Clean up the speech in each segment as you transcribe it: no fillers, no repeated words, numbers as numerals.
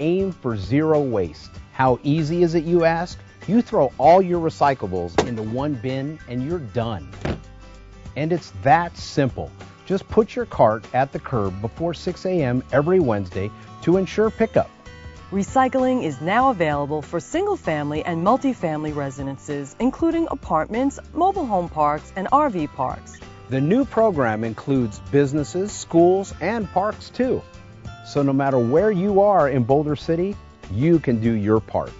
Aim for zero waste. How easy is it, you ask? You throw all your recyclables into one bin and you're done. And it's that simple. Just put your cart at the curb before 6 a.m. every Wednesday to ensure pickup. Recycling is now available for single-family and multifamily residences, including apartments, mobile home parks, and RV parks. The new program includes businesses, schools, and parks too. So no matter where you are in Boulder City, you can do your part.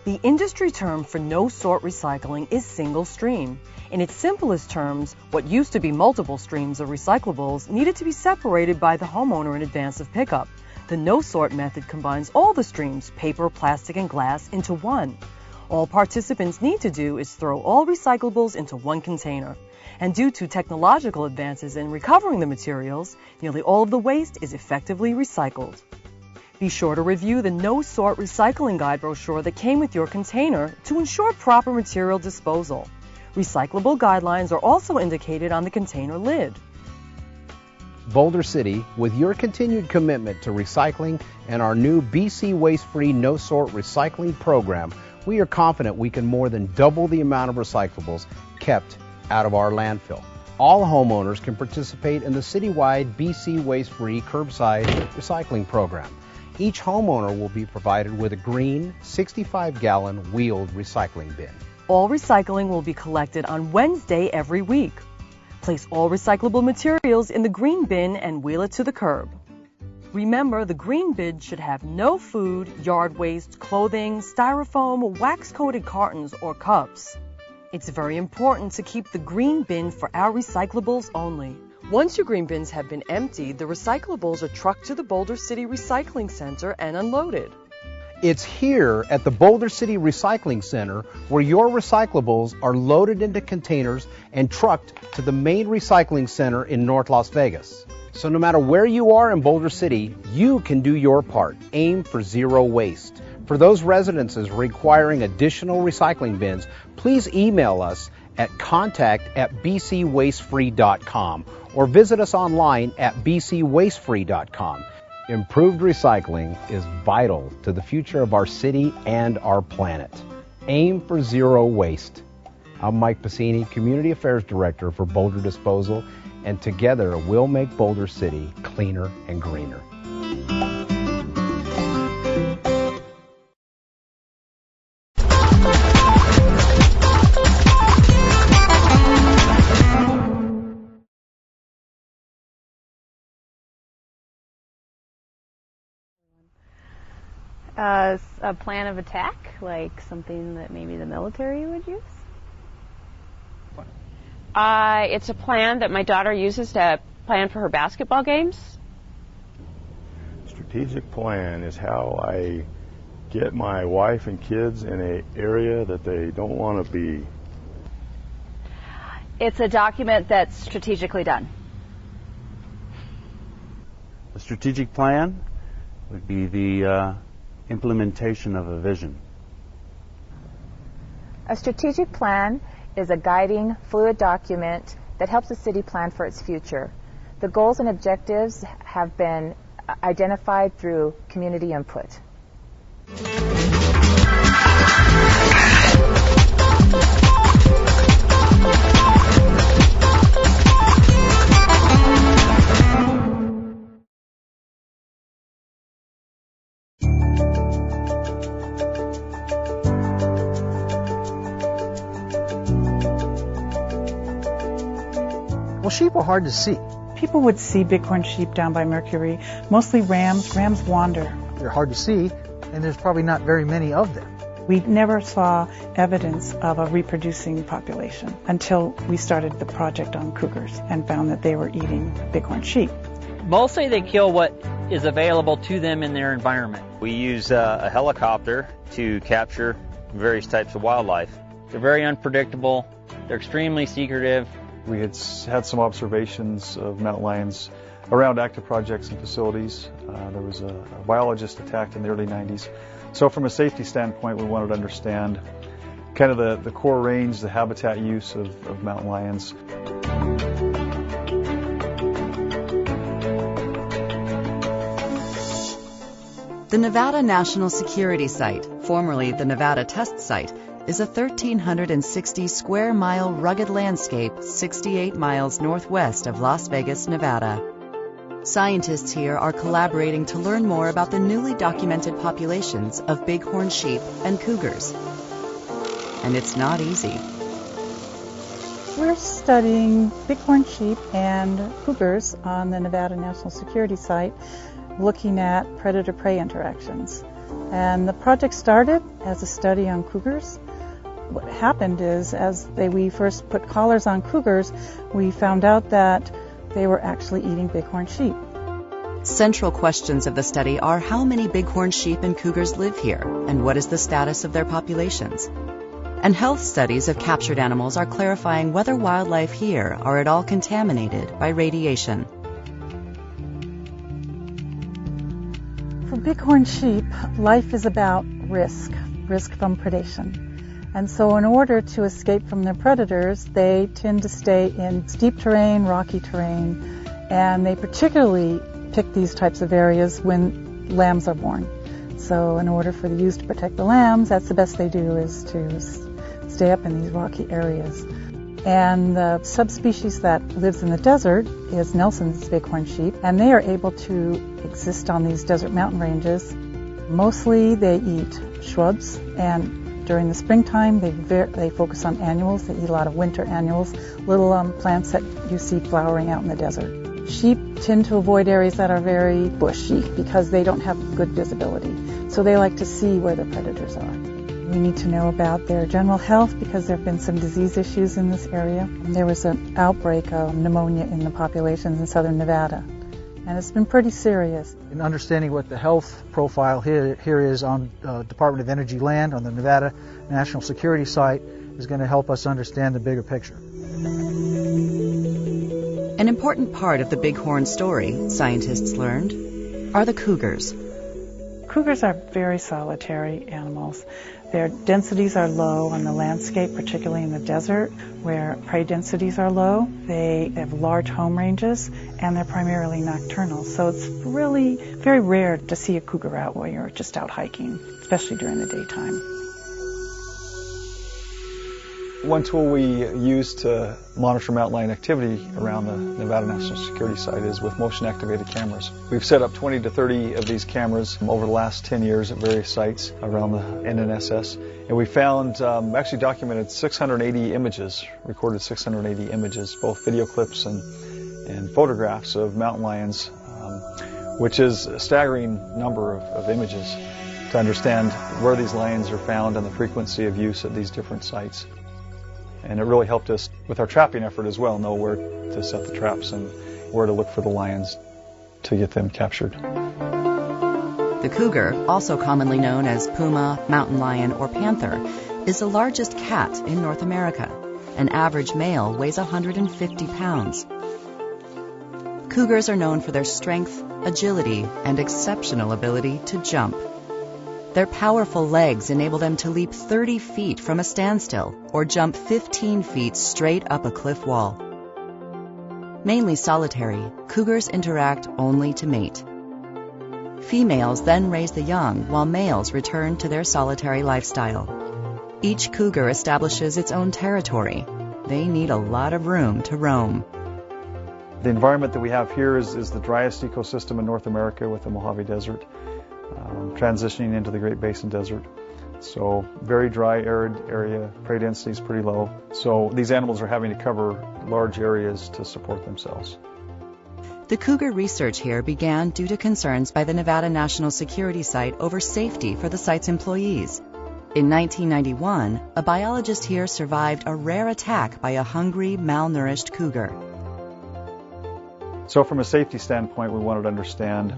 The industry term for no-sort recycling is single stream. In its simplest terms, what used to be multiple streams of recyclables needed to be separated by the homeowner in advance of pickup. The no-sort method combines all the streams, paper, plastic, and glass, into one. All participants need to do is throw all recyclables into one container. And due to technological advances in recovering the materials, nearly all of the waste is effectively recycled. Be sure to review the No-Sort Recycling Guide brochure that came with your container to ensure proper material disposal. Recyclable guidelines are also indicated on the container lid. Boulder City, with your continued commitment to recycling and our new BC Waste-Free No-Sort Recycling Program, we are confident we can more than double the amount of recyclables kept out of our landfill. All homeowners can participate in the citywide BC Waste-Free Curbside Recycling Program. Each homeowner will be provided with a green 65-gallon wheeled recycling bin. All recycling will be collected on Wednesday every week. Place all recyclable materials in the green bin and wheel it to the curb. Remember, the green bin should have no food, yard waste, clothing, styrofoam, wax-coated cartons, or cups. It's very important to keep the green bin for our recyclables only. Once your green bins have been emptied, the recyclables are trucked to the Boulder City Recycling Center and unloaded. It's here at the Boulder City Recycling Center where your recyclables are loaded into containers and trucked to the main recycling center in North Las Vegas. So no matter where you are in Boulder City, you can do your part. Aim for zero waste. For those residences requiring additional recycling bins, please email us at contact@bcwastefree.com or visit us online at bcwastefree.com. Improved recycling is vital to the future of our city and our planet. Aim for zero waste. I'm Mike Passini, Community Affairs Director for Boulder Disposal, and together we'll make Boulder City cleaner and greener. A plan of attack, like something that maybe the military would use? It's a plan that my daughter uses to plan for her basketball games. Strategic plan is how I get my wife and kids in an area that they don't want to be. It's a document that's strategically done. A strategic plan would be the implementation of a vision. A strategic plan is a guiding, fluid document that helps the city plan for its future. The goals and objectives have been identified through community input. Well, sheep are hard to see. People would see bighorn sheep down by Mercury, mostly rams. Rams wander. They're hard to see, and there's probably not very many of them. We never saw evidence of a reproducing population until we started the project on cougars and found that they were eating bighorn sheep. Mostly they kill what is available to them in their environment. We use a helicopter to capture various types of wildlife. They're very unpredictable. They're extremely secretive. We had some observations of mountain lions around active projects and facilities. There was a biologist attacked in the early 90s. So from a safety standpoint, we wanted to understand kind of the core range, the habitat use of mountain lions. The Nevada National Security Site, formerly the Nevada Test Site, is a 1,360 square mile rugged landscape 68 miles northwest of Las Vegas, Nevada. Scientists here are collaborating to learn more about the newly documented populations of bighorn sheep and cougars. And it's not easy. We're studying bighorn sheep and cougars on the Nevada National Security Site, looking at predator-prey interactions. And the project started as a study on cougars. What happened is, as we first put collars on cougars, we found out that they were actually eating bighorn sheep. Central questions of the study are how many bighorn sheep and cougars live here, and what is the status of their populations. And health studies of captured animals are clarifying whether wildlife here are at all contaminated by radiation. For bighorn sheep, life is about risk from predation. And so in order to escape from their predators, they tend to stay in steep terrain, rocky terrain, and they particularly pick these types of areas when lambs are born. So in order for the ewes to protect the lambs, that's the best they do, is to stay up in these rocky areas. And the subspecies that lives in the desert is Nelson's bighorn sheep, and they are able to exist on these desert mountain ranges. Mostly they eat shrubs, and during the springtime they focus on annuals. They eat a lot of winter annuals, little plants that you see flowering out in the desert. Sheep tend to avoid areas that are very bushy because they don't have good visibility, so they like to see where the predators are. We need to know about their general health because there have been some disease issues in this area. There was an outbreak of pneumonia in the populations in southern Nevada, and it's been pretty serious. In understanding what the health profile here is on Department of Energy land on the Nevada National Security Site is going to help us understand the bigger picture. An important part of the bighorn story, scientists learned, are the cougars. Cougars are very solitary animals. Their densities are low on the landscape, particularly in the desert, where prey densities are low. They have large home ranges, and they're primarily nocturnal. So it's really very rare to see a cougar out while you're just out hiking, especially during the daytime. One tool we use to monitor mountain lion activity around the Nevada National Security Site is with motion-activated cameras. We've set up 20 to 30 of these cameras over the last 10 years at various sites around the NNSS. And we found, actually documented 680 images, recorded 680 images, both video clips and photographs of mountain lions, which is a staggering number of images to understand where these lions are found and the frequency of use at these different sites. And it really helped us with our trapping effort as well, know where to set the traps and where to look for the lions to get them captured. The cougar, also commonly known as puma, mountain lion, or panther, is the largest cat in North America. An average male weighs 150 pounds. Cougars are known for their strength, agility, and exceptional ability to jump. Their powerful legs enable them to leap 30 feet from a standstill or jump 15 feet straight up a cliff wall. Mainly solitary, cougars interact only to mate. Females then raise the young while males return to their solitary lifestyle. Each cougar establishes its own territory. They need a lot of room to roam. The environment that we have here is the driest ecosystem in North America with the Mojave Desert. Transitioning into the Great Basin Desert. So very dry, arid area, prey density is pretty low. So these animals are having to cover large areas to support themselves. The cougar research here began due to concerns by the Nevada National Security Site over safety for the site's employees. In 1991, a biologist here survived a rare attack by a hungry, malnourished cougar. So from a safety standpoint, we wanted to understand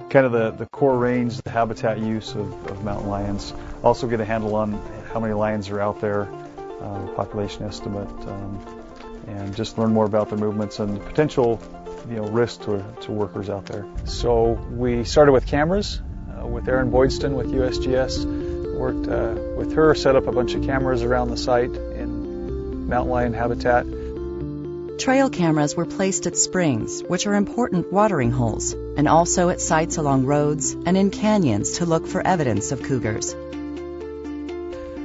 kind of the core range, the habitat use of mountain lions. Also get a handle on how many lions are out there, population estimate, and just learn more about their movements and potential risk to workers out there. So we started with cameras with Erin Boydston with USGS. Worked with her, set up a bunch of cameras around the site in mountain lion habitat. Trail cameras were placed at springs, which are important watering holes, and also at sites along roads and in canyons to look for evidence of cougars.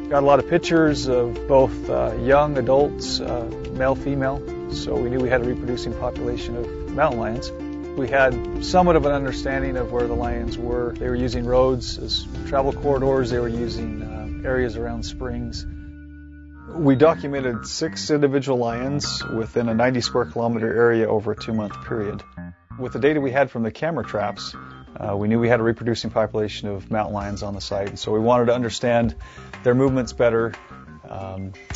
Got a lot of pictures of both young adults, male, female, so we knew we had a reproducing population of mountain lions. We had somewhat of an understanding of where the lions were. They were using roads as travel corridors. They were using areas around springs. We documented 6 individual lions within a 90 square kilometer area over a 2-month period. With the data we had from the camera traps, we knew we had a reproducing population of mountain lions on the site, so we wanted to understand their movements better,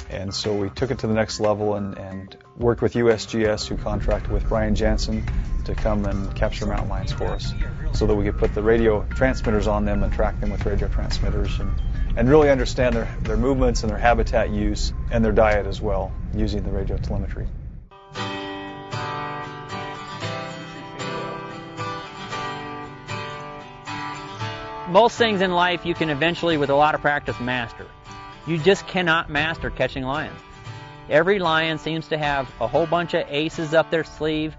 and so we took it to the next level and worked with USGS, who contracted with Brian Jansen to come and capture mountain lions for us, so that we could put the radio transmitters on them and track them with radio transmitters and really understand their movements and their habitat use and their diet as well, using the radio telemetry. Most things in life you can eventually, with a lot of practice, master. You just cannot master catching lions. Every lion seems to have a whole bunch of aces up their sleeve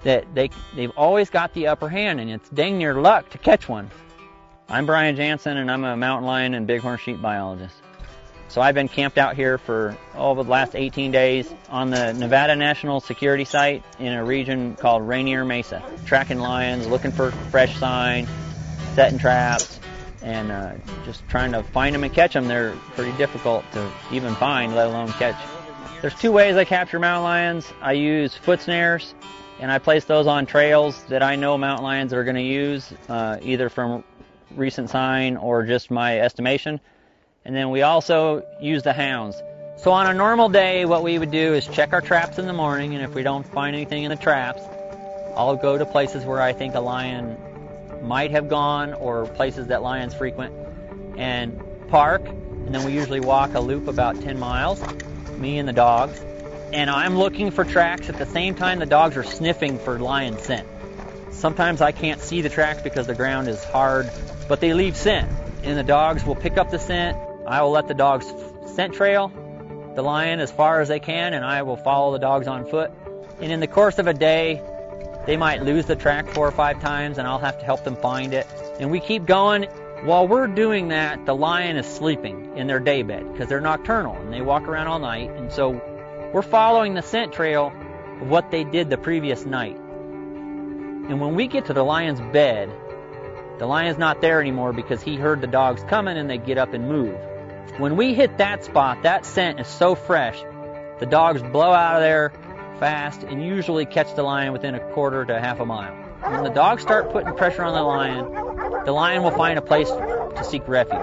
that they've always got the upper hand, and it's dang near luck to catch one. I'm Brian Jansen, and I'm a mountain lion and bighorn sheep biologist. So I've been camped out here for the last 18 days on the Nevada National Security Site in a region called Rainier Mesa, tracking lions, looking for fresh sign, setting traps, and just trying to find them and catch them. They're pretty difficult to even find, let alone catch. There's 2 ways I capture mountain lions. I use foot snares, and I place those on trails that I know mountain lions are going to use, either from recent sign or just my estimation. And then we also use the hounds. So on a normal day, what we would do is check our traps in the morning, and if we don't find anything in the traps, I'll go to places where I think a lion might have gone, or places that lions frequent, and park, and then we usually walk a loop about 10 miles, me and the dogs, and I'm looking for tracks at the same time the dogs are sniffing for lion scent. Sometimes I can't see the tracks because the ground is hard, but they leave scent, and the dogs will pick up the scent. I will let the dogs scent trail the lion as far as they can, and I will follow the dogs on foot. And in the course of a day, they might lose the track 4 or 5 times, and I'll have to help them find it. And we keep going. While we're doing that, the lion is sleeping in their daybed because they're nocturnal and they walk around all night. And so we're following the scent trail of what they did the previous night. And when we get to the lion's bed, the lion's not there anymore because he heard the dogs coming and they get up and move. When we hit that spot, that scent is so fresh, the dogs blow out of there fast and usually catch the lion within a quarter to half a mile. When the dogs start putting pressure on the lion will find a place to seek refuge.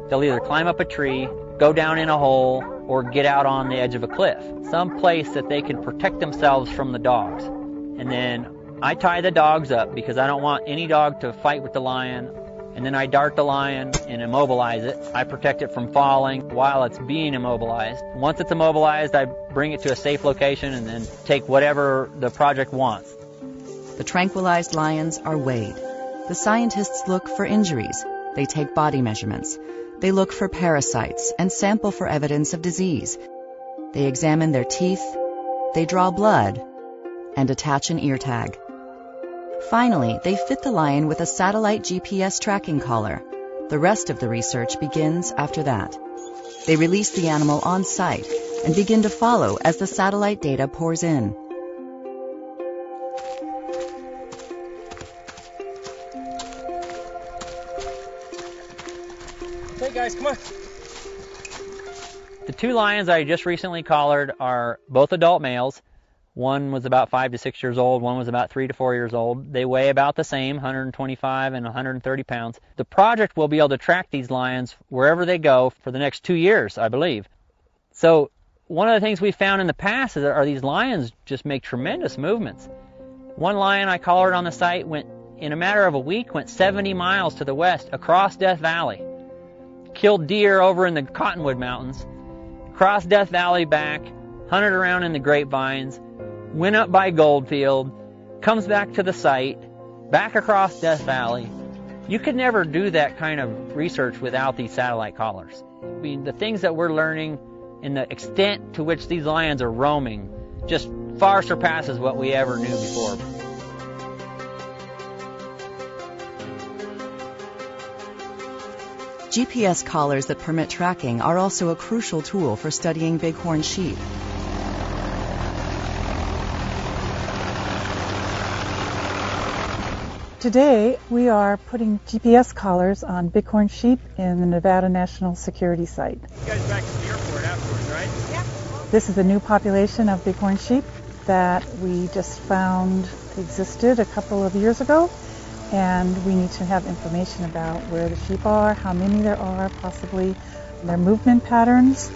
They'll either climb up a tree, go down in a hole, or get out on the edge of a cliff, some place that they can protect themselves from the dogs. And then I tie the dogs up because I don't want any dog to fight with the lion. And then I dart the lion and immobilize it. I protect it from falling while it's being immobilized. Once it's immobilized, I bring it to a safe location and then take whatever the project wants. The tranquilized lions are weighed. The scientists look for injuries. They take body measurements. They look for parasites and sample for evidence of disease. They examine their teeth. They draw blood and attach an ear tag. Finally, they fit the lion with a satellite GPS tracking collar. The rest of the research begins after that. They release the animal on site and begin to follow as the satellite data pours in. Hey guys, come on. The 2 lions I just recently collared are both adult males. One was about 5 to 6 years old. One was about 3 to 4 years old. They weigh about the same, 125 and 130 pounds. The project will be able to track these lions wherever they go for the next 2 years, I believe. So one of the things we found in the past are these lions just make tremendous movements. One lion I collared on the site in a matter of a week, went 70 miles to the west across Death Valley. Killed deer over in the Cottonwood Mountains, crossed Death Valley back, hunted around in the grapevines, went up by Goldfield, comes back to the site, back across Death Valley. You could never do that kind of research without these satellite collars. I mean, the things that we're learning and the extent to which these lions are roaming just far surpasses what we ever knew before. GPS collars that permit tracking are also a crucial tool for studying bighorn sheep. Today, we are putting GPS collars on bighorn sheep in the Nevada National Security Site. You guys back to the airport afterwards, right? Yeah. This is a new population of bighorn sheep that we just found existed a couple of years ago, and we need to have information about where the sheep are, how many there are, possibly their movement patterns.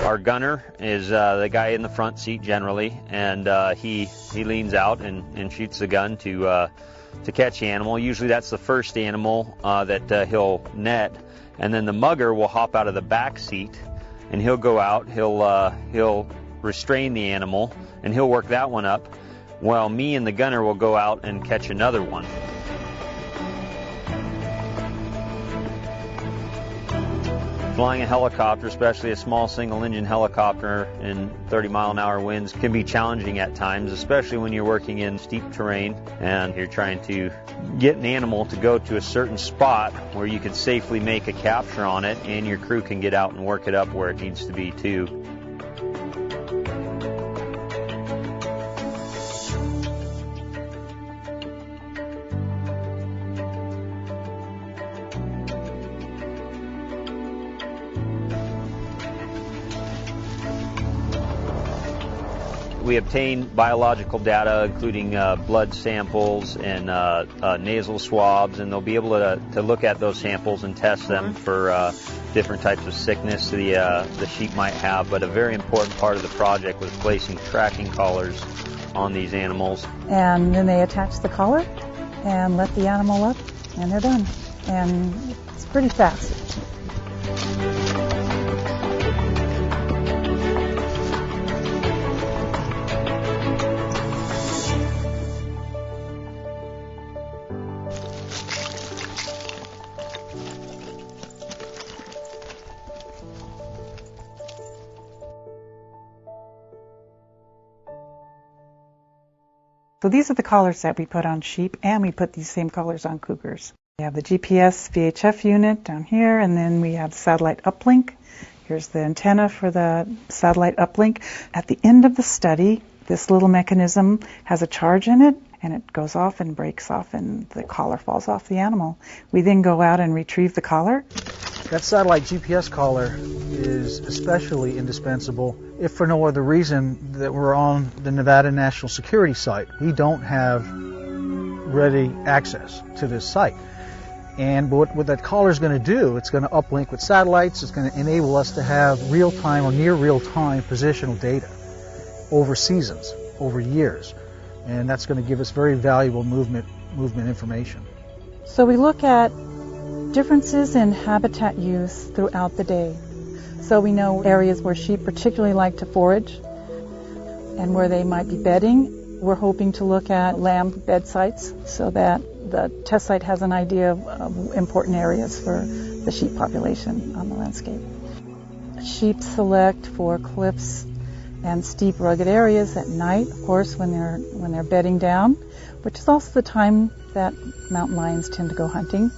Our gunner is the guy in the front seat generally, and he leans out and shoots the gun to catch the animal. Usually that's the first animal that he'll net, and then the mugger will hop out of the back seat and he'll go out. He'll restrain the animal and he'll work that one up, while me and the gunner will go out and catch another one. Flying a helicopter, especially a small single-engine helicopter in 30-mile-an-hour winds, can be challenging at times, especially when you're working in steep terrain and you're trying to get an animal to go to a certain spot where you can safely make a capture on it and your crew can get out and work it up where it needs to be too. We obtain biological data, including blood samples and nasal swabs, and they'll be able to look at those samples and test them for different types of sickness the sheep might have. But a very important part of the project was placing tracking collars on these animals. And then they attach the collar and let the animal up, and they're done. And it's pretty fast. So these are the collars that we put on sheep, and we put these same collars on cougars. We have the GPS VHF unit down here, and then we have the satellite uplink. Here's the antenna for the satellite uplink. At the end of the study, this little mechanism has a charge in it, and it goes off and breaks off, and the collar falls off the animal. We then go out and retrieve the collar. That satellite GPS collar is especially indispensable if for no other reason that we're on the Nevada National Security Site. We don't have ready access to this site. And what that collar is going to do, it's going to uplink with satellites. It's going to enable us to have real-time or near real-time positional data over seasons, over years. And that's going to give us very valuable movement information. So we look at differences in habitat use throughout the day. So we know areas where sheep particularly like to forage and where they might be bedding. We're hoping to look at lamb bed sites so that the test site has an idea of important areas for the sheep population on the landscape. Sheep select for cliffs and steep, rugged areas at night, of course, when they're bedding down, which is also the time that mountain lions tend to go hunting.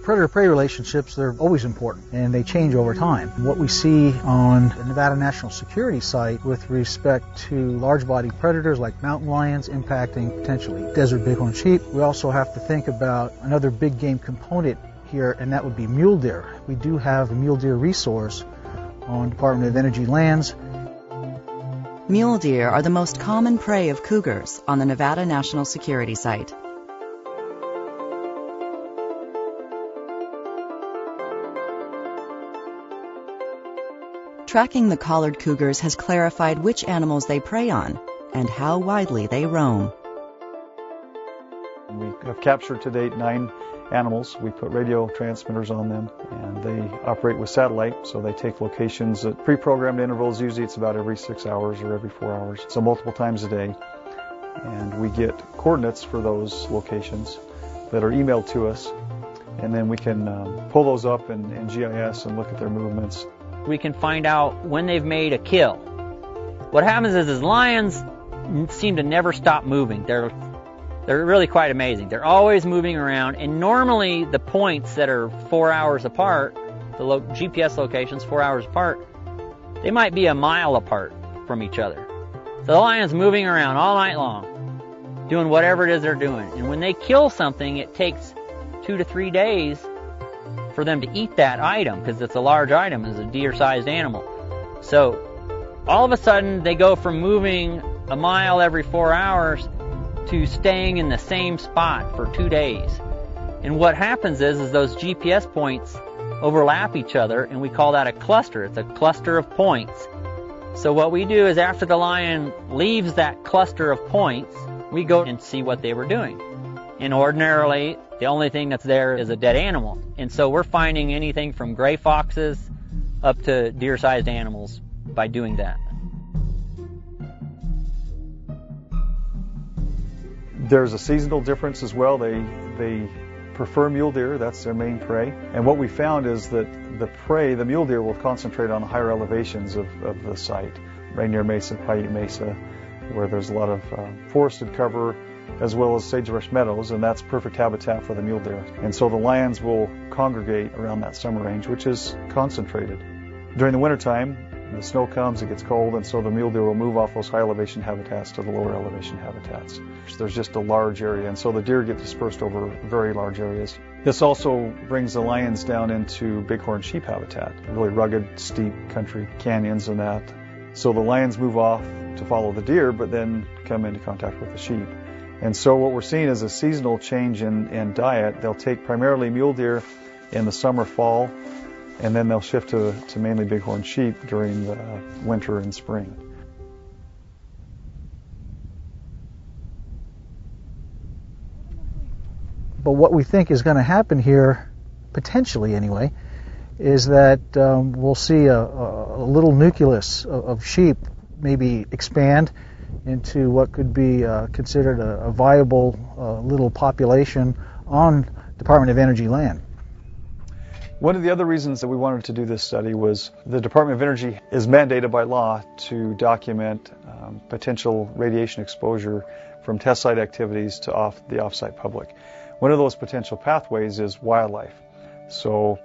Predator-prey relationships, they're always important, and they change over time. What we see on the Nevada National Security Site with respect to large-body predators like mountain lions impacting potentially desert bighorn sheep, we also have to think about another big game component here, and that would be mule deer. We do have a mule deer resource on Department of Energy lands. Mule deer are the most common prey of cougars on the Nevada National Security Site. Tracking the collared cougars has clarified which animals they prey on and how widely they roam. We have captured to date 9 animals. We put radio transmitters on them, and they operate with satellite, so they take locations at pre-programmed intervals. Usually it's about every 6 hours or every 4 hours, so multiple times a day. And we get coordinates for those locations that are emailed to us, and then we can pull those up in GIS and look at their movements. we can find out when they've made a kill. What happens is lions seem to never stop moving. They're really quite amazing. They're always moving around, and normally the points that are 4 hours apart, the GPS locations 4 hours apart, they might be a mile apart from each other. So the lion's moving around all night long, doing whatever it is they're doing. And when they kill something, it takes 2 to 3 days for them to eat that item, because it's a large item, it's a deer-sized animal. So all of a sudden, they go from moving a mile every 4 hours to staying in the same spot for 2 days. And what happens is those GPS points overlap each other, and we call that a cluster. It's a cluster of points. So what we do is after the lion leaves that cluster of points, we go and see what they were doing. And ordinarily, the only thing that's there is a dead animal. And so we're finding anything from gray foxes up to deer-sized animals by doing that. There's a seasonal difference as well. They prefer mule deer. That's their main prey. And what we found is that the mule deer will concentrate on the higher elevations of the site. Rainier Mesa, Paiute Mesa, where there's a lot of forested cover, as well as sagebrush meadows, and that's perfect habitat for the mule deer. And so the lions will congregate around that summer range, which is concentrated. During the wintertime, the snow comes, it gets cold, and so the mule deer will move off those high elevation habitats to the lower elevation habitats. There's just a large area, and so the deer get dispersed over very large areas. This also brings the lions down into bighorn sheep habitat, really rugged, steep country canyons and that. So the lions move off to follow the deer, but then come into contact with the sheep. And so what we're seeing is a seasonal change in diet. They'll take primarily mule deer in the summer, fall, and then they'll shift to mainly bighorn sheep during the winter and spring. But what we think is going to happen here, potentially anyway, is that we'll see a little nucleus of sheep maybe expand into what could be considered a viable little population on Department of Energy land. One of the other reasons that we wanted to do this study was the Department of Energy is mandated by law to document potential radiation exposure from test site activities to the off-site public. One of those potential pathways is wildlife. So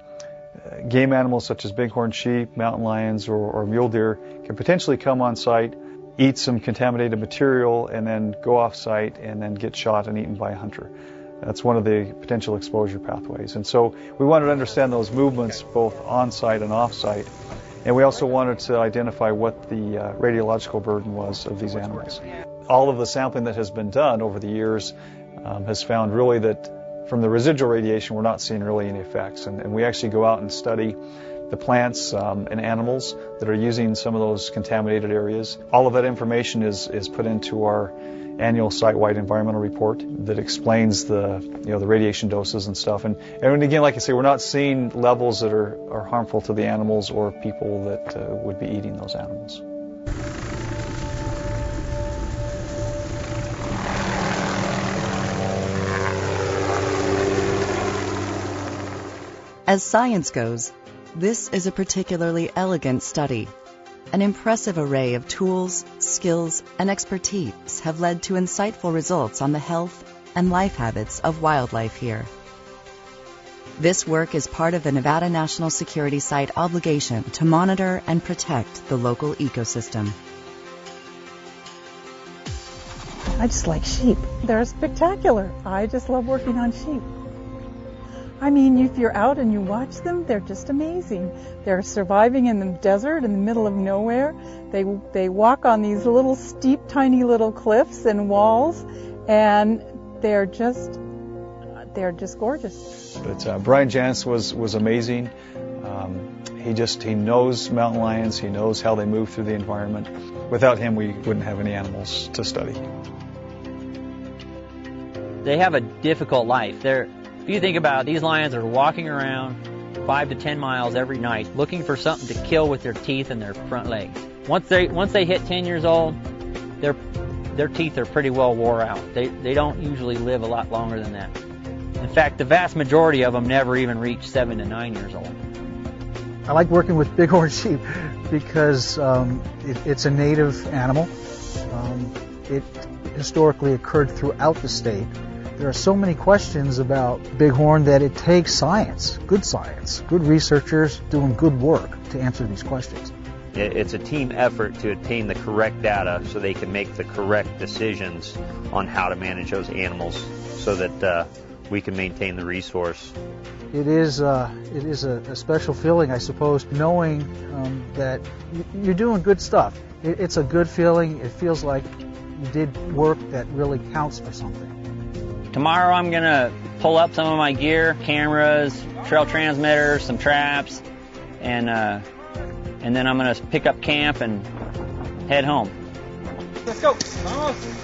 game animals such as bighorn sheep, mountain lions, or mule deer can potentially come on site, eat some contaminated material, and then go off-site and then get shot and eaten by a hunter. That's one of the potential exposure pathways. And so we wanted to understand those movements both on-site and off-site. And we also wanted to identify what the radiological burden was of these animals. All of the sampling that has been done over the years has found really that from the residual radiation, we're not seeing really any effects. And we actually go out and study the plants and animals that are using some of those contaminated areas. All of that information is put into our annual site-wide environmental report that explains the radiation doses and stuff. And again, like I say, we're not seeing levels that are harmful to the animals or people that would be eating those animals. As science goes, this is a particularly elegant study. An impressive array of tools, skills, and expertise have led to insightful results on the health and life habits of wildlife here. This work is part of the Nevada National Security Site obligation to monitor and protect the local ecosystem. I just like sheep. They're spectacular. I just love working on sheep. I mean, if you're out and you watch them, they're just amazing. They're surviving in the desert in the middle of nowhere. They walk on these little steep, tiny little cliffs and walls, and they're just gorgeous. But Brian Janus was amazing. He knows mountain lions. He knows how they move through the environment. Without him, we wouldn't have any animals to study. They have a difficult life. If you think about it, these lions are walking around 5 to 10 miles every night looking for something to kill with their teeth and their front legs. Once they hit 10 years old, their teeth are pretty well wore out. They don't usually live a lot longer than that. In fact, the vast majority of them never even reach 7 to 9 years old. I like working with bighorn sheep because it's a native animal. It historically occurred throughout the state. There are so many questions about bighorn that it takes science, good researchers doing good work to answer these questions. It's a team effort to obtain the correct data so they can make the correct decisions on how to manage those animals so that we can maintain the resource. It is a special feeling, I suppose, knowing that you're doing good stuff. It's a good feeling. It feels like you did work that really counts for something. Tomorrow I'm going to pull up some of my gear, cameras, trail transmitters, some traps, and then I'm going to pick up camp and head home. Let's go. Vamos.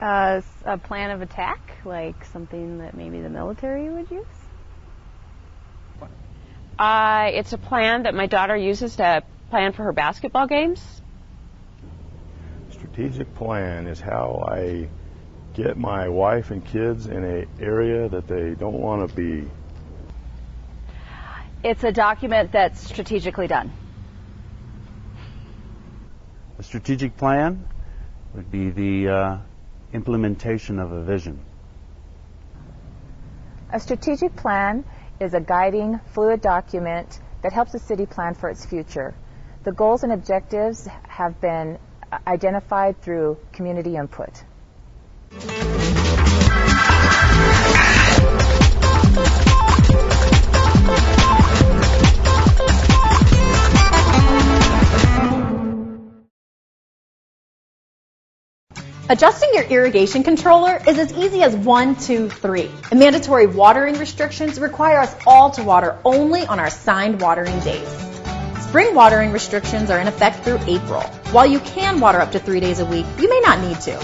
A plan of attack, like something that maybe the military would use? It's a plan that my daughter uses to plan for her basketball games. Strategic plan is how I get my wife and kids in an area that they don't want to be. It's a document that's strategically done. A strategic plan would be the implementation of a vision. A strategic plan is a guiding, fluid document that helps the city plan for its future. The goals and objectives have been identified through community input. Adjusting your irrigation controller is as easy as 1, 2, 3. And mandatory watering restrictions require us all to water only on our signed watering days. Spring watering restrictions are in effect through April. While you can water up to 3 days a week, you may not need to.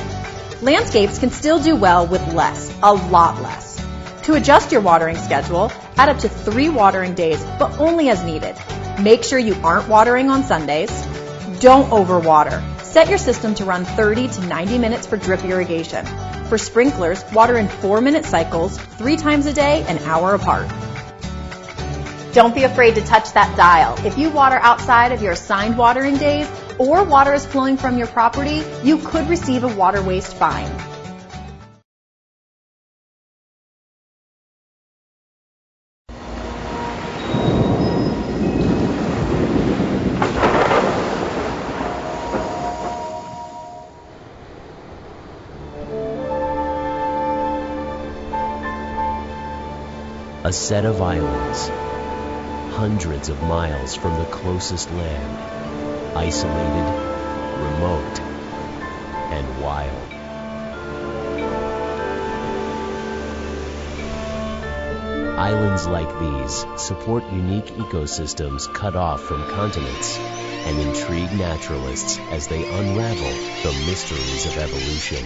Landscapes can still do well with less, a lot less. To adjust your watering schedule, add up to 3 watering days, but only as needed. Make sure you aren't watering on Sundays. Don't overwater. Set your system to run 30 to 90 minutes for drip irrigation. For sprinklers, water in 4-minute cycles, 3 times a day, an hour apart. Don't be afraid to touch that dial. If you water outside of your assigned watering days or water is flowing from your property, you could receive a water waste fine. A set of islands, hundreds of miles from the closest land, isolated, remote, and wild. Islands like these support unique ecosystems cut off from continents and intrigue naturalists as they unravel the mysteries of evolution.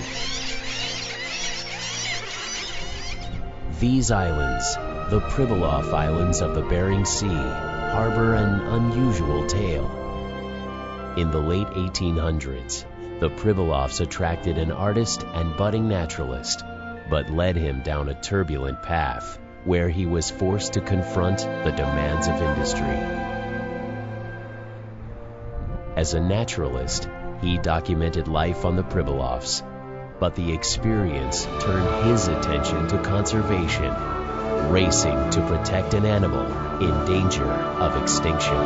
These islands, the Pribilof Islands of the Bering Sea, harbor an unusual tale. In the late 1800s, the Pribilofs attracted an artist and budding naturalist, but led him down a turbulent path where he was forced to confront the demands of industry. As a naturalist, he documented life on the Pribilofs, but the experience turned his attention to conservation, racing to protect an animal in danger of extinction.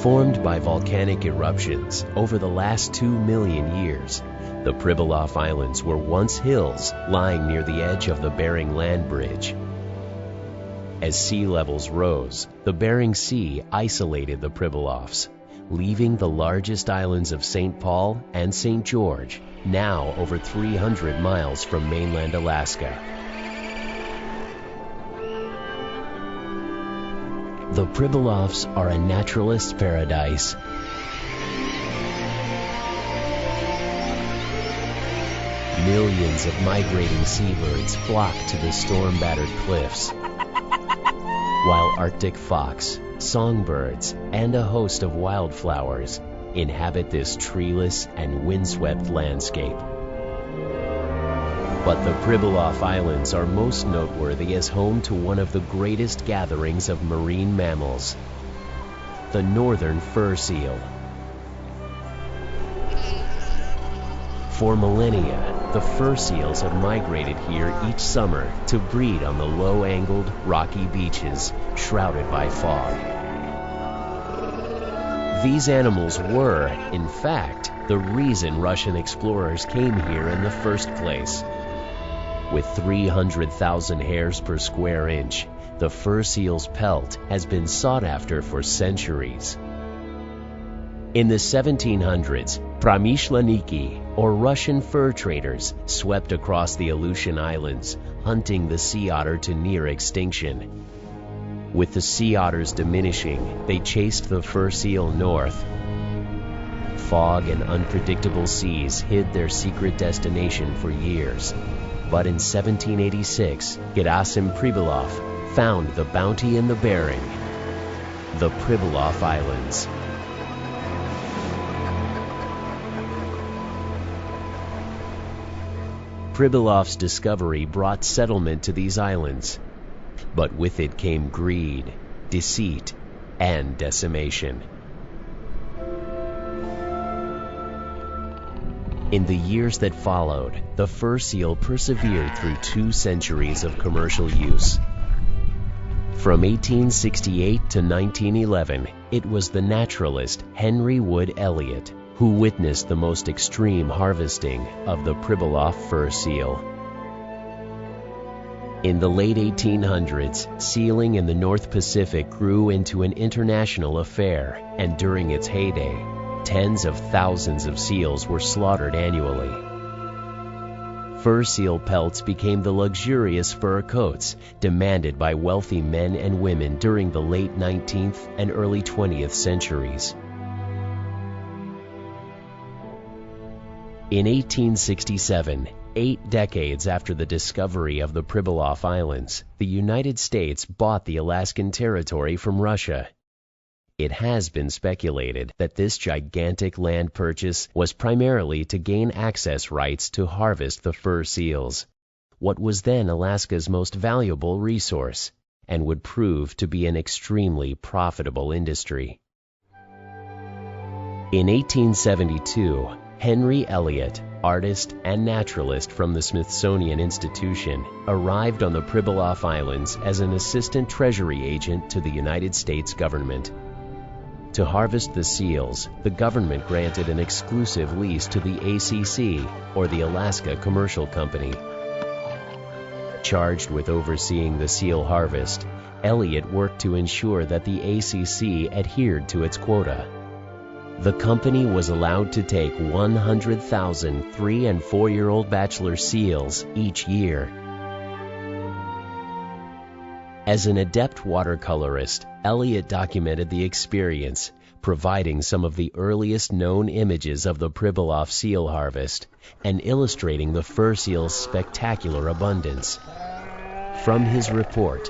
Formed by volcanic eruptions over the last 2 million years, the Pribilof Islands were once hills lying near the edge of the Bering Land Bridge. As sea levels rose, the Bering Sea isolated the Pribilofs, leaving the largest islands of St. Paul and St. George, now over 300 miles from mainland Alaska. The Pribilofs are a naturalist's paradise. Millions of migrating seabirds flock to the storm-battered cliffs, while Arctic fox, songbirds, and a host of wildflowers inhabit this treeless and windswept landscape. But the Pribilof Islands are most noteworthy as home to one of the greatest gatherings of marine mammals, the northern fur seal. For millennia, the fur seals have migrated here each summer to breed on the low-angled, rocky beaches shrouded by fog. These animals were, in fact, the reason Russian explorers came here in the first place. With 300,000 hairs per square inch, the fur seal's pelt has been sought after for centuries. In the 1700s, Pramishleniki, or Russian fur traders, swept across the Aleutian Islands, hunting the sea otter to near extinction. With the sea otters diminishing, they chased the fur seal north. Fog and unpredictable seas hid their secret destination for years. But in 1786, Gerasim Pribilov found the bounty in the Bering, the Pribilov Islands. Pribilov's discovery brought settlement to these islands, but with it came greed, deceit, and decimation. In the years that followed, the fur seal persevered through 2 centuries of commercial use. From 1868 to 1911, it was the naturalist Henry Wood Elliott who witnessed the most extreme harvesting of the Pribilov fur seal. In the late 1800s, sealing in the North Pacific grew into an international affair, and during its heyday, tens of thousands of seals were slaughtered annually. Fur seal pelts became the luxurious fur coats demanded by wealthy men and women during the late 19th and early 20th centuries. In 1867, 8 decades after the discovery of the Pribilov Islands, the United States bought the Alaskan territory from Russia. It has been speculated that this gigantic land purchase was primarily to gain access rights to harvest the fur seals, what was then Alaska's most valuable resource, and would prove to be an extremely profitable industry. In 1872, Henry Elliott, artist and naturalist from the Smithsonian Institution, arrived on the Pribilov Islands as an assistant treasury agent to the United States government. To harvest the seals, the government granted an exclusive lease to the ACC, or the Alaska Commercial Company. Charged with overseeing the seal harvest, Elliott worked to ensure that the ACC adhered to its quota. The company was allowed to take 100,000 3- and 4-year-old bachelor seals each year. As an adept watercolorist, Elliott documented the experience, providing some of the earliest known images of the Pribilov seal harvest and illustrating the fur seal's spectacular abundance. From his report,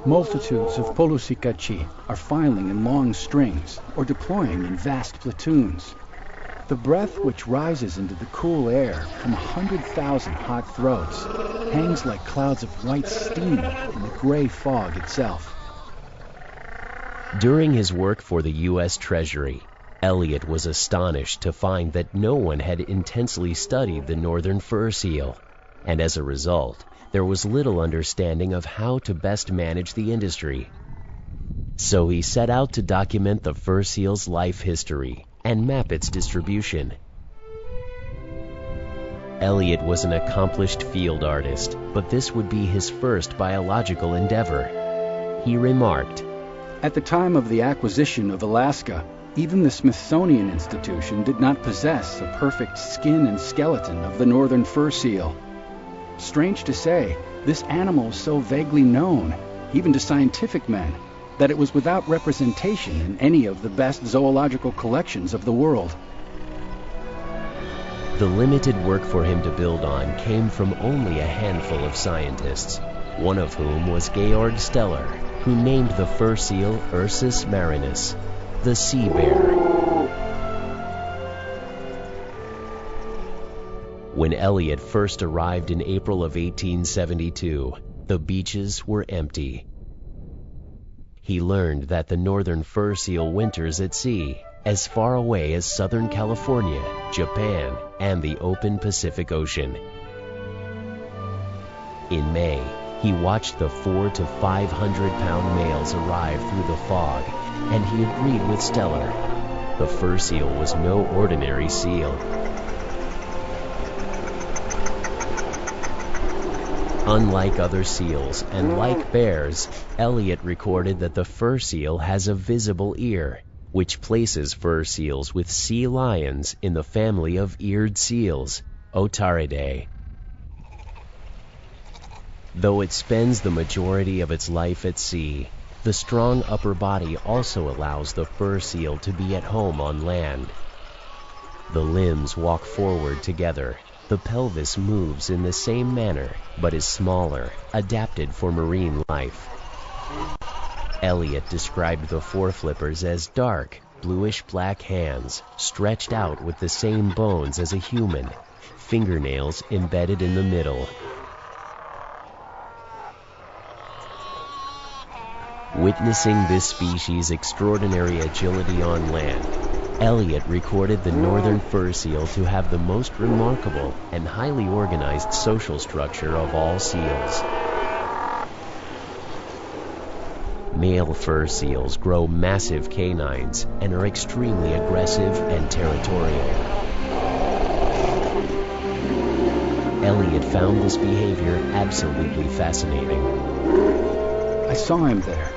multitudes of polusicachi are filing in long strings or deploying in vast platoons. The breath which rises into the cool air from 100,000 hot throats hangs like clouds of white steam in the gray fog itself. During his work for the U.S. Treasury, Elliott was astonished to find that no one had intensely studied the northern fur seal, and as a result, there was little understanding of how to best manage the industry. So he set out to document the fur seal's life history and map its distribution. Elliott was an accomplished field artist, but this would be his first biological endeavor. He remarked, "At the time of the acquisition of Alaska, even the Smithsonian Institution did not possess a perfect skin and skeleton of the northern fur seal. Strange to say, this animal is so vaguely known, even to scientific men, that it was without representation in any of the best zoological collections of the world." The limited work for him to build on came from only a handful of scientists, one of whom was Georg Steller, who named the fur seal Ursus marinus, the sea bear. When Elliott first arrived in April of 1872, the beaches were empty. He learned that the northern fur seal winters at sea, as far away as Southern California, Japan, and the open Pacific Ocean. In May, he watched the 400 to 500-pound males arrive through the fog, and he agreed with Steller. The fur seal was no ordinary seal. Unlike other seals, and like bears, Elliott recorded that the fur seal has a visible ear, which places fur seals with sea lions in the family of eared seals, Otaridae. Though it spends the majority of its life at sea, The strong upper body also allows the fur seal to be at home on land. The limbs walk forward together. The pelvis moves in the same manner, but is smaller, adapted for marine life. Elliott described the foreflippers as dark, bluish-black hands, stretched out with the same bones as a human, fingernails embedded in the middle. Witnessing this species' extraordinary agility on land, Elliott recorded the northern fur seal to have the most remarkable and highly organized social structure of all seals. Male fur seals grow massive canines and are extremely aggressive and territorial. Elliott found this behavior absolutely fascinating. I saw him there,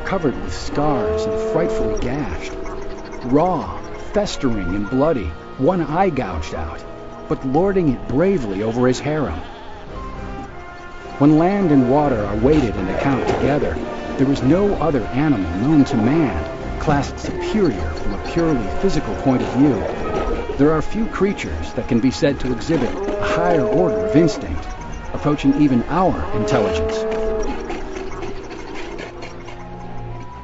covered with scars and frightfully gashed. Raw, festering and bloody, one eye gouged out, but lording it bravely over his harem. When land and water are weighted and account together, there is no other animal known to man classed superior from a purely physical point of view. There are few creatures that can be said to exhibit a higher order of instinct, approaching even our intelligence.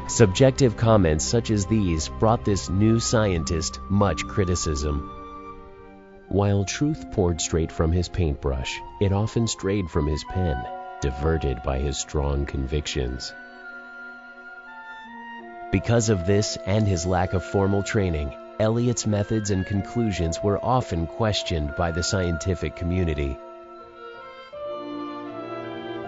Subjective comments such as these brought this new scientist much criticism. While truth poured straight from his paintbrush, it often strayed from his pen, diverted by his strong convictions. Because of this and his lack of formal training, Elliott's methods and conclusions were often questioned by the scientific community.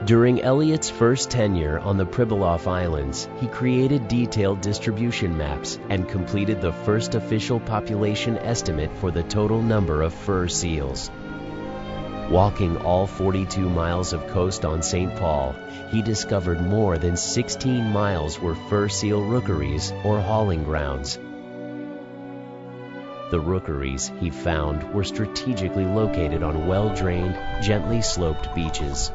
During Elliott's first tenure on the Pribilof Islands, he created detailed distribution maps and completed the first official population estimate for the total number of fur seals. Walking all 42 miles of coast on St. Paul, he discovered more than 16 miles were fur seal rookeries or hauling grounds. The rookeries, he found, were strategically located on well-drained, gently sloped beaches.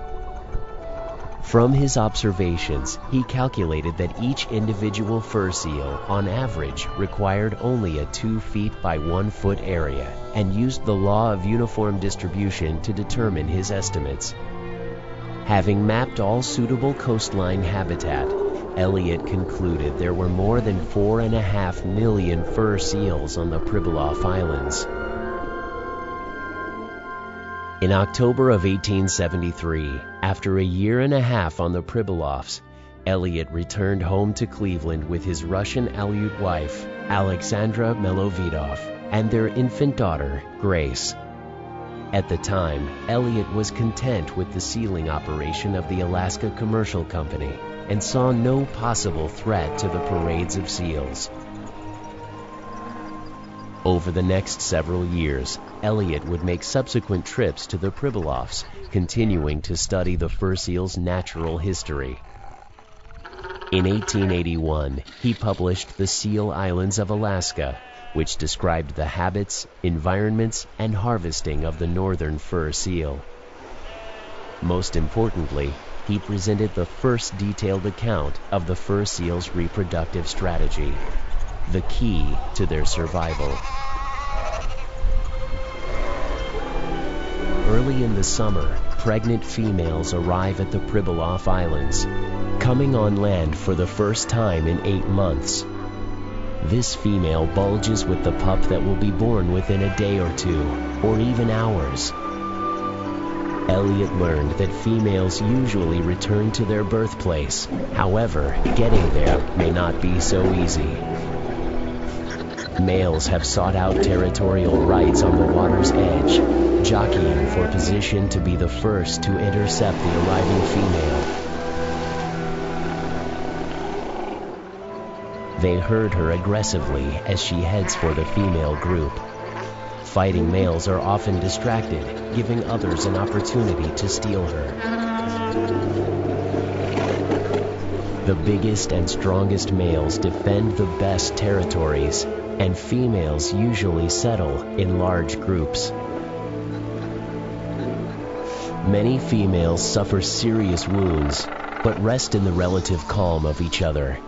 From his observations, he calculated that each individual fur seal, on average, required only a 2 feet by 1 foot area, and used the law of uniform distribution to determine his estimates. Having mapped all suitable coastline habitat, Elliott concluded there were more than 4.5 million fur seals on the Pribilof Islands. In October of 1873, after a year and a half on the Pribilofs, Elliott returned home to Cleveland with his Russian Aleut wife, Alexandra Melovidov, and their infant daughter, Grace. At the time, Elliott was content with the sealing operation of the Alaska Commercial Company and saw no possible threat to the parades of seals. Over the next several years, Elliott would make subsequent trips to the Pribilofs, continuing to study the fur seal's natural history. In 1881, he published The Seal Islands of Alaska, which described the habits, environments, and harvesting of the northern fur seal. Most importantly, he presented the first detailed account of the fur seal's reproductive strategy, the key to their survival. Early in the summer, pregnant females arrive at the Pribilof Islands, coming on land for the first time in 8 months. This female bulges with the pup that will be born within a day or two, or even hours. Elliott learned that females usually return to their birthplace. However, getting there may not be so easy. Males have sought out territorial rights on the water's edge, jockeying for position to be the first to intercept the arriving female. They herd her aggressively as she heads for the female group. Fighting males are often distracted, giving others an opportunity to steal her. The biggest and strongest males defend the best territories, and females usually settle in large groups. Many females suffer serious wounds, but rest in the relative calm of each other.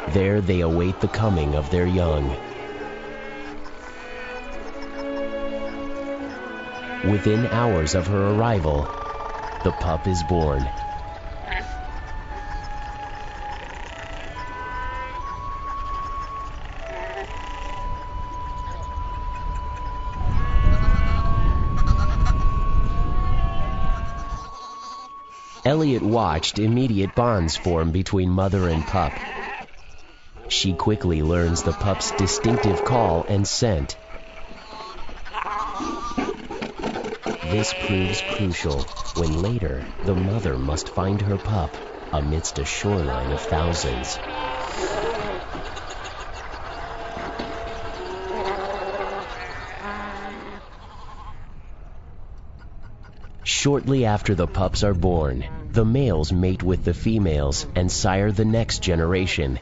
There they await the coming of their young. Within hours of her arrival, the pup is born. Elliot watched immediate bonds form between mother and pup. She quickly learns the pup's distinctive call and scent. This proves crucial when later the mother must find her pup amidst a shoreline of thousands. Shortly after the pups are born, the males mate with the females and sire the next generation.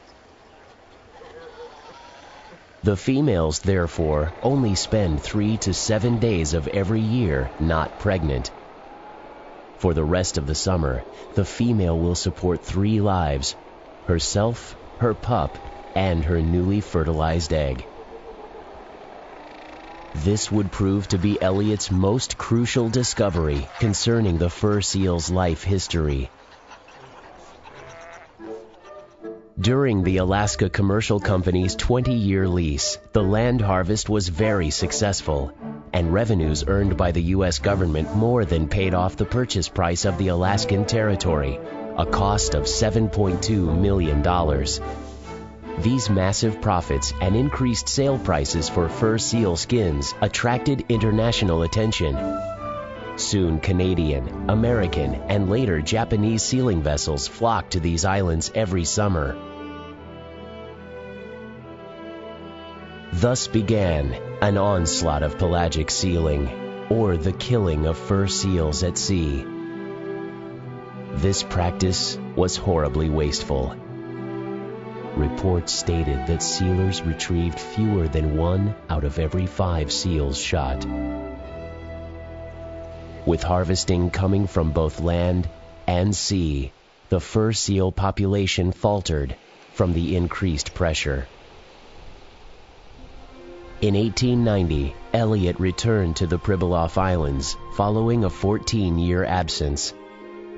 The females, therefore, only spend 3 to 7 days of every year not pregnant. For the rest of the summer, the female will support 3 lives: herself, her pup, and her newly fertilized egg. This would prove to be Elliot's most crucial discovery concerning the fur seal's life history. During the Alaska Commercial Company's 20-year lease, the land harvest was very successful, and revenues earned by the U.S. government more than paid off the purchase price of the Alaskan Territory, a cost of $7.2 million. These massive profits and increased sale prices for fur seal skins attracted international attention. Soon Canadian, American, and later Japanese sealing vessels flocked to these islands every summer. Thus began an onslaught of pelagic sealing, or the killing of fur seals at sea. This practice was horribly wasteful. Reports stated that sealers retrieved fewer than 1 out of every 5 seals shot. With harvesting coming from both land and sea, the fur seal population faltered from the increased pressure. In 1890, Elliot returned to the Pribilof Islands following a 14-year absence,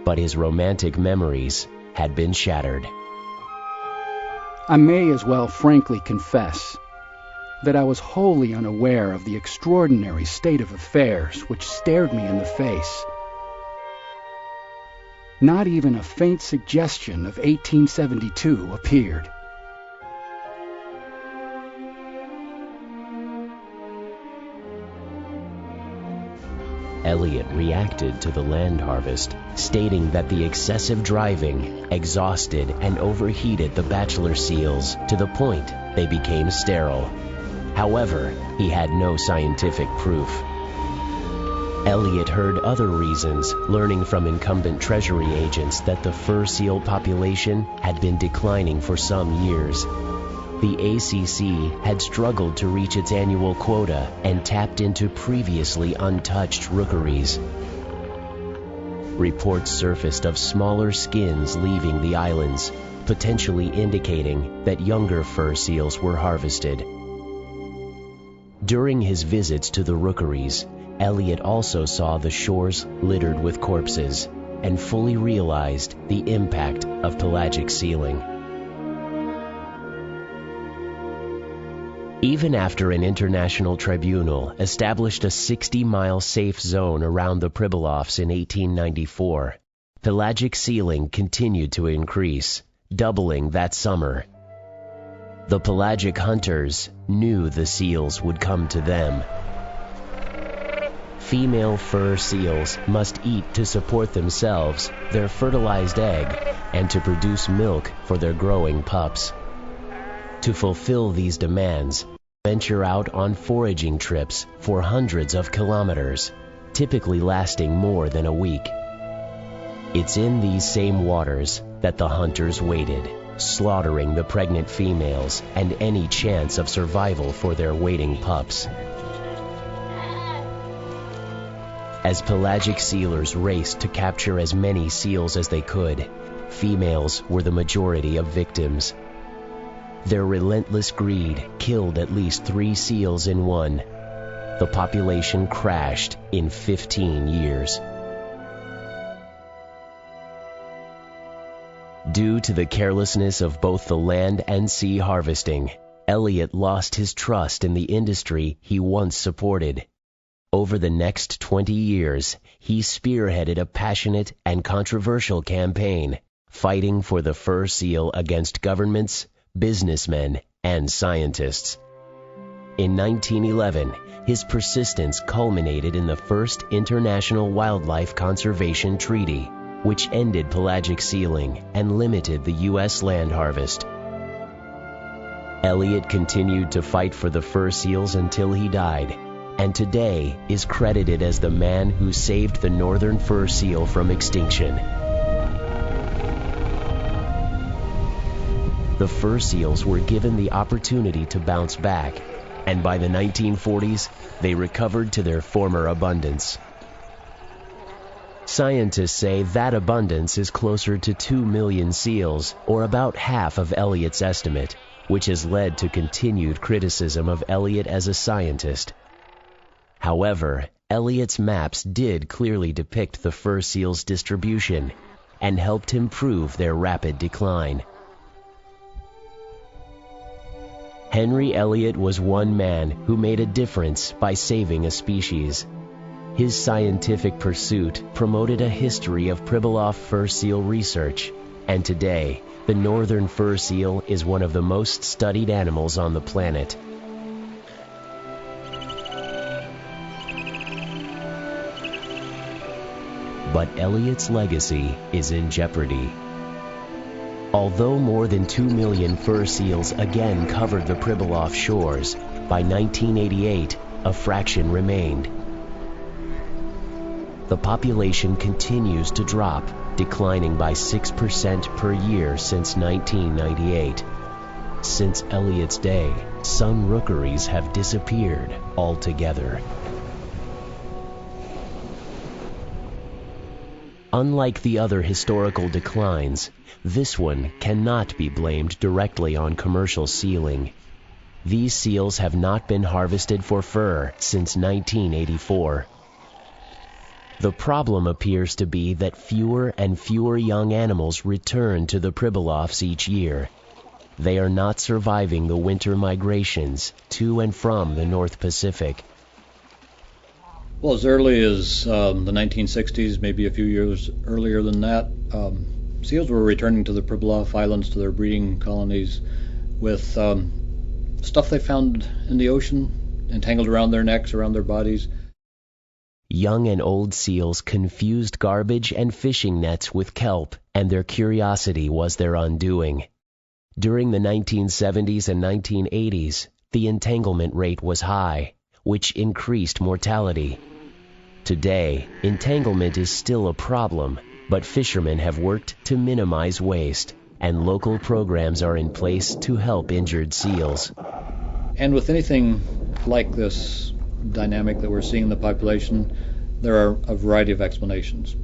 but his romantic memories had been shattered. I may as well frankly confess that I was wholly unaware of the extraordinary state of affairs which stared me in the face. Not even a faint suggestion of 1872 appeared. Elliot reacted to the land harvest, stating that the excessive driving exhausted and overheated the bachelor seals to the point they became sterile. However, he had no scientific proof. Elliot heard other reasons, learning from incumbent treasury agents that the fur seal population had been declining for some years. The ACC had struggled to reach its annual quota and tapped into previously untouched rookeries. Reports surfaced of smaller skins leaving the islands, potentially indicating that younger fur seals were harvested. During his visits to the rookeries, Elliot also saw the shores littered with corpses and fully realized the impact of pelagic sealing. Even after an international tribunal established a 60-mile safe zone around the Pribilofs in 1894, pelagic sealing continued to increase, doubling that summer. The pelagic hunters knew the seals would come to them. Female fur seals must eat to support themselves, their fertilized egg, and to produce milk for their growing pups. To fulfill these demands, venture out on foraging trips for hundreds of kilometers, typically lasting more than a week. It's in these same waters that the hunters waited, slaughtering the pregnant females and any chance of survival for their waiting pups. As pelagic sealers raced to capture as many seals as they could, females were the majority of victims. Their relentless greed killed at least 3 seals in one. The population crashed in 15 years. Due to the carelessness of both the land and sea harvesting, Elliott lost his trust in the industry he once supported. Over the next 20 years, he spearheaded a passionate and controversial campaign, fighting for the fur seal against governments, businessmen, and scientists. In 1911, his persistence culminated in the first International Wildlife Conservation Treaty, which ended pelagic sealing and limited the U.S. land harvest. Elliott continued to fight for the fur seals until he died, and today is credited as the man who saved the northern fur seal from extinction. The fur seals were given the opportunity to bounce back, and by the 1940s, they recovered to their former abundance. Scientists say that abundance is closer to 2 million seals, or about half of Elliott's estimate, which has led to continued criticism of Elliott as a scientist. However, Elliott's maps did clearly depict the fur seal's distribution and helped him prove their rapid decline. Henry Elliott was one man who made a difference by saving a species. His scientific pursuit promoted a history of Pribilof fur seal research, and today, the northern fur seal is one of the most studied animals on the planet. But Elliott's legacy is in jeopardy. Although more than 2 million fur seals again covered the Pribilof shores, by 1988, a fraction remained. The population continues to drop, declining by 6% per year since 1998. Since Elliott's day, some rookeries have disappeared altogether. Unlike the other historical declines, this one cannot be blamed directly on commercial sealing. These seals have not been harvested for fur since 1984. The problem appears to be that fewer and fewer young animals return to the Pribilofs each year. They are not surviving the winter migrations to and from the North Pacific. Well, as early as the 1960s, maybe a few years earlier than that, seals were returning to the Pribilof Islands to their breeding colonies with stuff they found in the ocean, entangled around their necks, around their bodies. Young and old seals confused garbage and fishing nets with kelp, and their curiosity was their undoing. During the 1970s and 1980s, the entanglement rate was high, which increased mortality. Today, entanglement is still a problem, but fishermen have worked to minimize waste, and local programs are in place to help injured seals. And with anything like this dynamic that we're seeing in the population, there are a variety of explanations.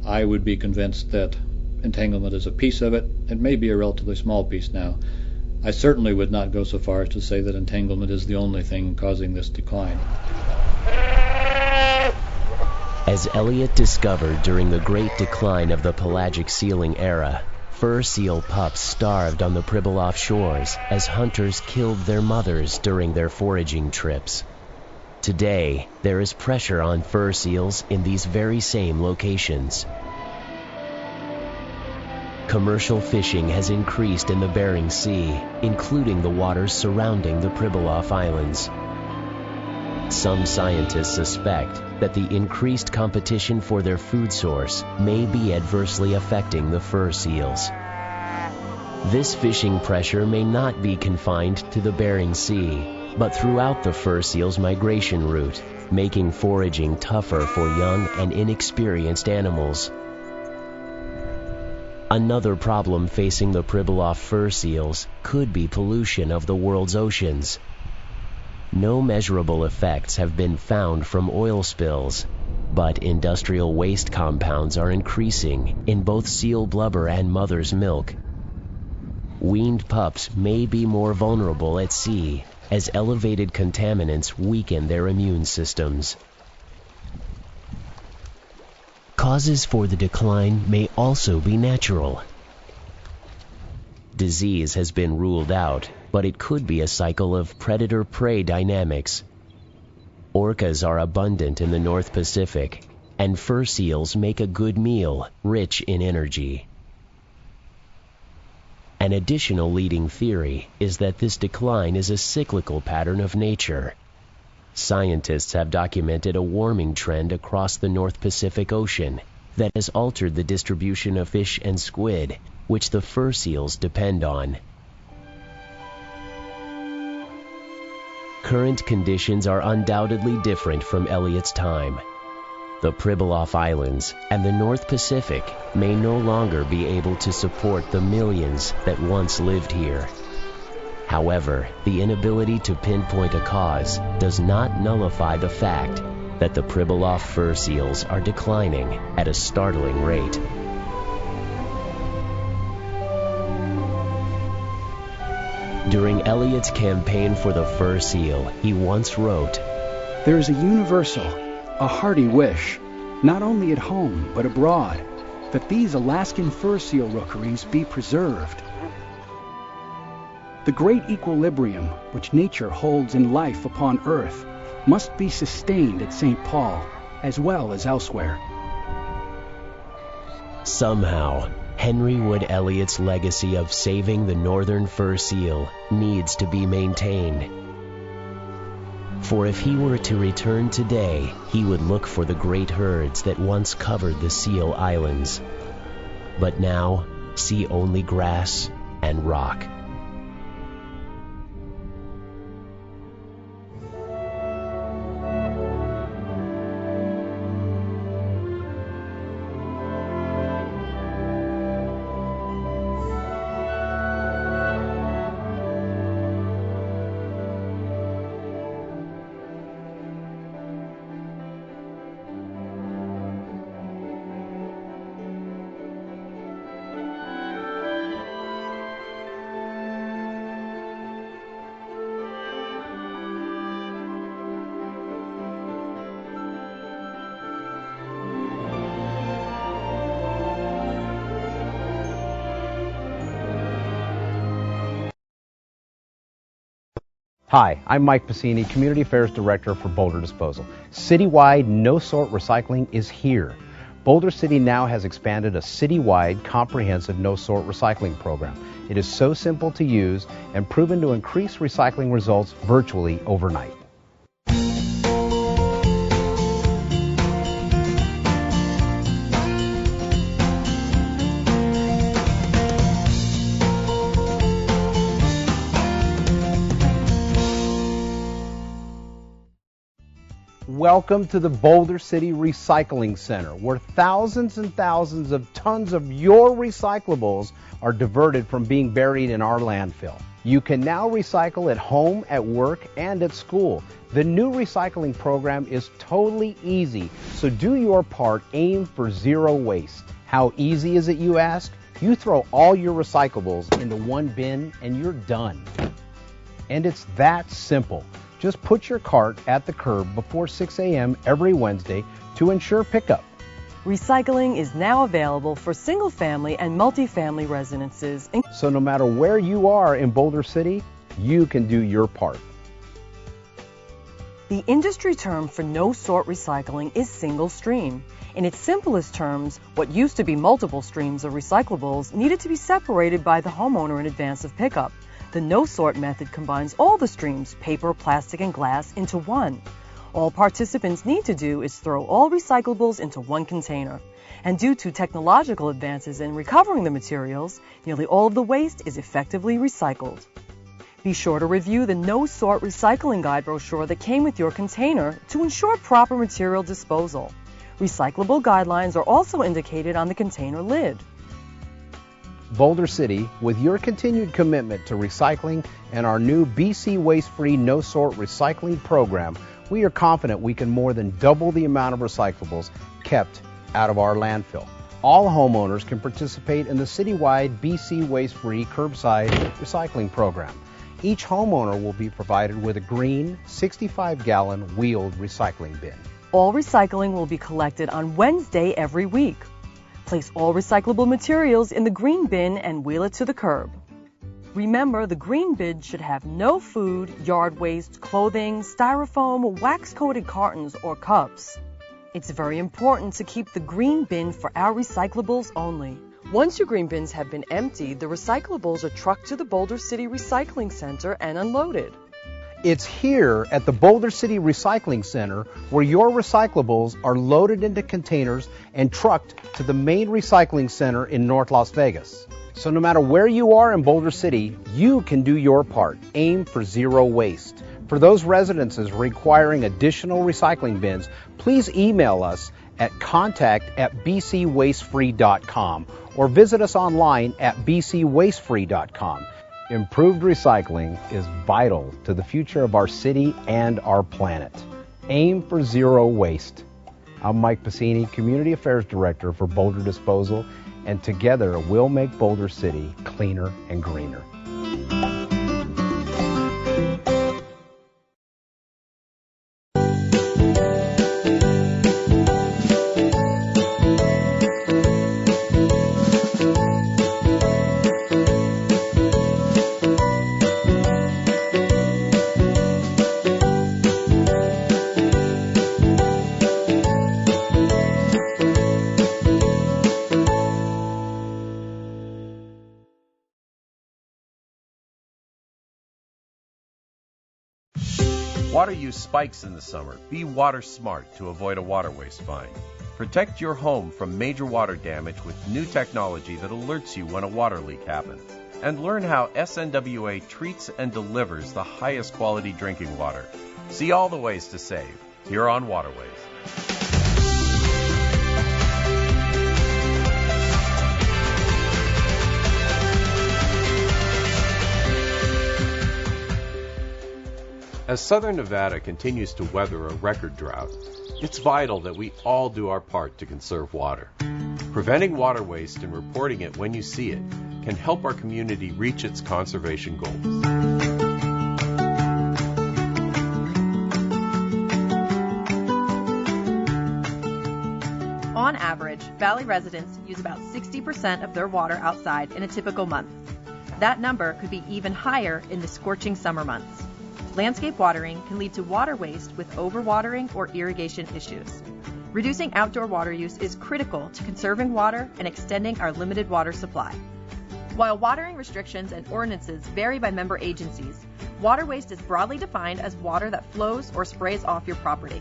I would be convinced that entanglement is a piece of it. It may be a relatively small piece now. I certainly would not go so far as to say that entanglement is the only thing causing this decline. As Elliott discovered during the great decline of the pelagic sealing era, fur seal pups starved on the Pribilof shores as hunters killed their mothers during their foraging trips. Today, there is pressure on fur seals in these very same locations. Commercial fishing has increased in the Bering Sea, including the waters surrounding the Pribilof Islands. Some scientists suspect that the increased competition for their food source may be adversely affecting the fur seals. This fishing pressure may not be confined to the Bering Sea, but throughout the fur seal's migration route, making foraging tougher for young and inexperienced animals. Another problem facing the Pribilof fur seals could be pollution of the world's oceans. No measurable effects have been found from oil spills, But industrial waste compounds are increasing in both seal blubber and mother's milk. Weaned pups may be more vulnerable at sea as elevated contaminants weaken their immune systems. Causes for the decline may also be natural. Disease has been ruled out, but it could be a cycle of predator-prey dynamics. Orcas are abundant in the North Pacific, and fur seals make a good meal, rich in energy. An additional leading theory is that this decline is a cyclical pattern of nature. Scientists have documented a warming trend across the North Pacific Ocean that has altered the distribution of fish and squid, which the fur seals depend on. Current conditions are undoubtedly different from Elliott's time. The Pribilof Islands and the North Pacific may no longer be able to support the millions that once lived here. However, the inability to pinpoint a cause does not nullify the fact that the Pribilof fur seals are declining at a startling rate. During Elliott's campaign for the fur seal, he once wrote, "There is a universal, a hearty wish, not only at home but abroad, that these Alaskan fur seal rookeries be preserved. The great equilibrium which nature holds in life upon Earth must be sustained at St. Paul as well as elsewhere." Somehow, Henry Wood Elliott's legacy of saving the northern fur seal needs to be maintained. For if he were to return today, he would look for the great herds that once covered the Seal Islands, but now see only grass and rock. Hi, I'm Mike Pacini, Community Affairs Director for Boulder Disposal. Citywide no-sort recycling is here. Boulder City now has expanded a citywide comprehensive no-sort recycling program. It is so simple to use and proven to increase recycling results virtually overnight. Welcome to the Boulder City Recycling Center, where thousands and thousands of tons of your recyclables are diverted from being buried in our landfill. You can now recycle at home, at work, and at school. The new recycling program is totally easy, so do your part, aim for zero waste. How easy is it, you ask? You throw all your recyclables into one bin and you're done. And it's that simple. Just put your cart at the curb before 6 a.m. every Wednesday to ensure pickup. Recycling is now available for single-family and multifamily residences. So no matter where you are in Boulder City, you can do your part. The industry term for no-sort recycling is single stream. In its simplest terms, what used to be multiple streams of recyclables needed to be separated by the homeowner in advance of pickup. The no-sort method combines all the streams, paper, plastic, and glass, into one. All participants need to do is throw all recyclables into one container. And due to technological advances in recovering the materials, nearly all of the waste is effectively recycled. Be sure to review the No-Sort Recycling Guide brochure that came with your container to ensure proper material disposal. Recyclable guidelines are also indicated on the container lid. Boulder City, with your continued commitment to recycling and our new BC Waste-Free No-Sort Recycling program, we are confident we can more than double the amount of recyclables kept out of our landfill. All homeowners can participate in the citywide BC Waste-Free Curbside Recycling Program. Each homeowner will be provided with a green 65-gallon wheeled recycling bin. All recycling will be collected on Wednesday every week. Place all recyclable materials in the green bin and wheel it to the curb. Remember, the green bin should have no food, yard waste, clothing, styrofoam, wax-coated cartons, or cups. It's very important to keep the green bin for our recyclables only. Once your green bins have been emptied, the recyclables are trucked to the Boulder City Recycling Center and unloaded. It's here at the Boulder City Recycling Center where your recyclables are loaded into containers and trucked to the main recycling center in North Las Vegas. So no matter where you are in Boulder City, you can do your part. Aim for zero waste. For those residences requiring additional recycling bins, please email us at contact@bcwastefree.com or visit us online at bcwastefree.com. Improved recycling is vital to the future of our city and our planet. Aim for zero waste. I'm Mike Pacini, Community Affairs Director for Boulder Disposal, and together we'll make Boulder City cleaner and greener. Water use spikes in the summer. Be water smart to avoid a water waste fine. Protect your home from major water damage with new technology that alerts you when a water leak happens. And learn how SNWA treats and delivers the highest quality drinking water. See all the ways to save here on Waterways. As Southern Nevada continues to weather a record drought, it's vital that we all do our part to conserve water. Preventing water waste and reporting it when you see it can help our community reach its conservation goals. On average, Valley residents use about 60% of their water outside in a typical month. That number could be even higher in the scorching summer months. Landscape watering can lead to water waste with overwatering or irrigation issues. Reducing outdoor water use is critical to conserving water and extending our limited water supply. While watering restrictions and ordinances vary by member agencies, water waste is broadly defined as water that flows or sprays off your property.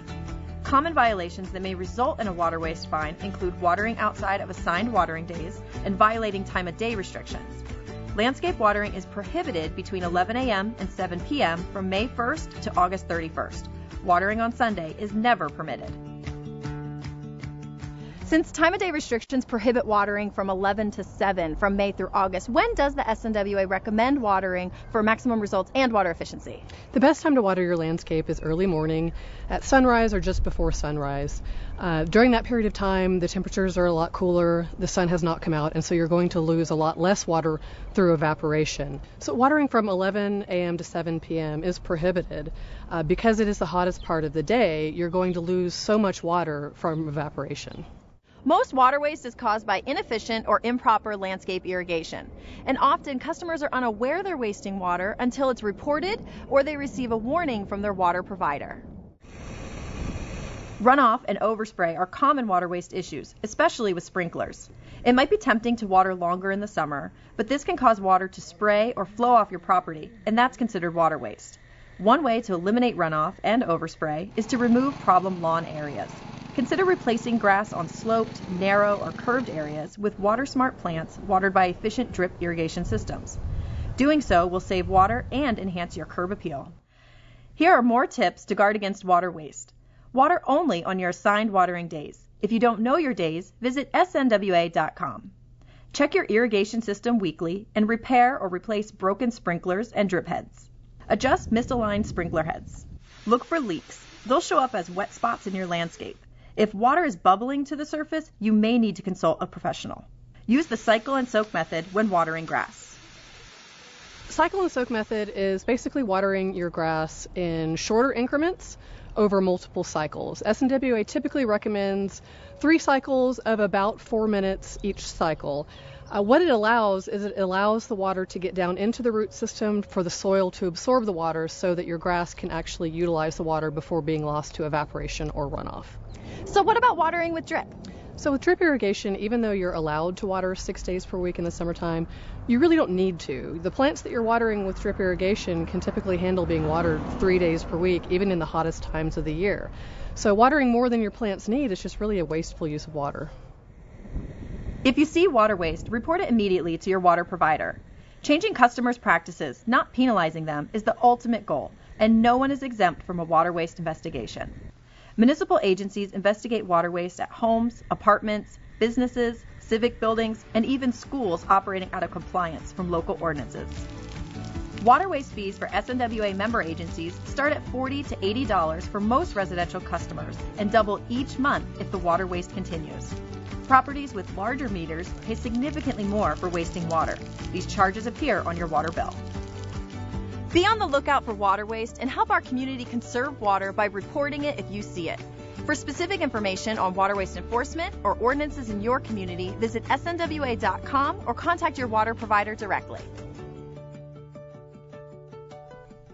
Common violations that may result in a water waste fine include watering outside of assigned watering days and violating time of day restrictions. Landscape watering is prohibited between 11 a.m. and 7 p.m. from May 1st to August 31st. Watering on Sunday is never permitted. Since time of day restrictions prohibit watering from 11 to 7 from May through August, when does the SNWA recommend watering for maximum results and water efficiency? The best time to water your landscape is early morning, at sunrise or just before sunrise. During that period of time, the temperatures are a lot cooler, the sun has not come out, and so you're going to lose a lot less water through evaporation. So watering from 11 a.m. to 7 p.m. is prohibited. Because it is the hottest part of the day, you're going to lose so much water from evaporation. Most water waste is caused by inefficient or improper landscape irrigation, and often customers are unaware they're wasting water until it's reported or they receive a warning from their water provider. Runoff and overspray are common water waste issues, especially with sprinklers. It might be tempting to water longer in the summer, but this can cause water to spray or flow off your property, and that's considered water waste. One way to eliminate runoff and overspray is to remove problem lawn areas. Consider replacing grass on sloped, narrow, or curved areas with water-smart plants watered by efficient drip irrigation systems. Doing so will save water and enhance your curb appeal. Here are more tips to guard against water waste. Water only on your assigned watering days. If you don't know your days, visit snwa.com. Check your irrigation system weekly and repair or replace broken sprinklers and drip heads. Adjust misaligned sprinkler heads. Look for leaks. they'll show up as wet spots in your landscape. If water is bubbling to the surface, you may need to consult a professional. Use the cycle and soak method when watering grass. Cycle and soak method is basically watering your grass in shorter increments over multiple cycles. SNWA typically recommends 3 cycles of about 4 minutes each cycle. What it allows is it allows the water to get down into the root system for the soil to absorb the water so that your grass can actually utilize the water before being lost to evaporation or runoff. So what about watering with drip? So with drip irrigation, even though you're allowed to water 6 days per week in the summertime, you really don't need to. The plants that you're watering with drip irrigation can typically handle being watered 3 days per week, even in the hottest times of the year. So watering more than your plants need is just really a wasteful use of water. If you see water waste, report it immediately to your water provider. Changing customers' practices, not penalizing them, is the ultimate goal, and no one is exempt from a water waste investigation. Municipal agencies investigate water waste at homes, apartments, businesses, civic buildings, and even schools operating out of compliance from local ordinances. Water waste fees for SNWA member agencies start at $40 to $80 for most residential customers and double each month if the water waste continues. Properties with larger meters pay significantly more for wasting water. These charges appear on your water bill. Be on the lookout for water waste and help our community conserve water by reporting it if you see it. For specific information on water waste enforcement or ordinances in your community, visit snwa.com or contact your water provider directly.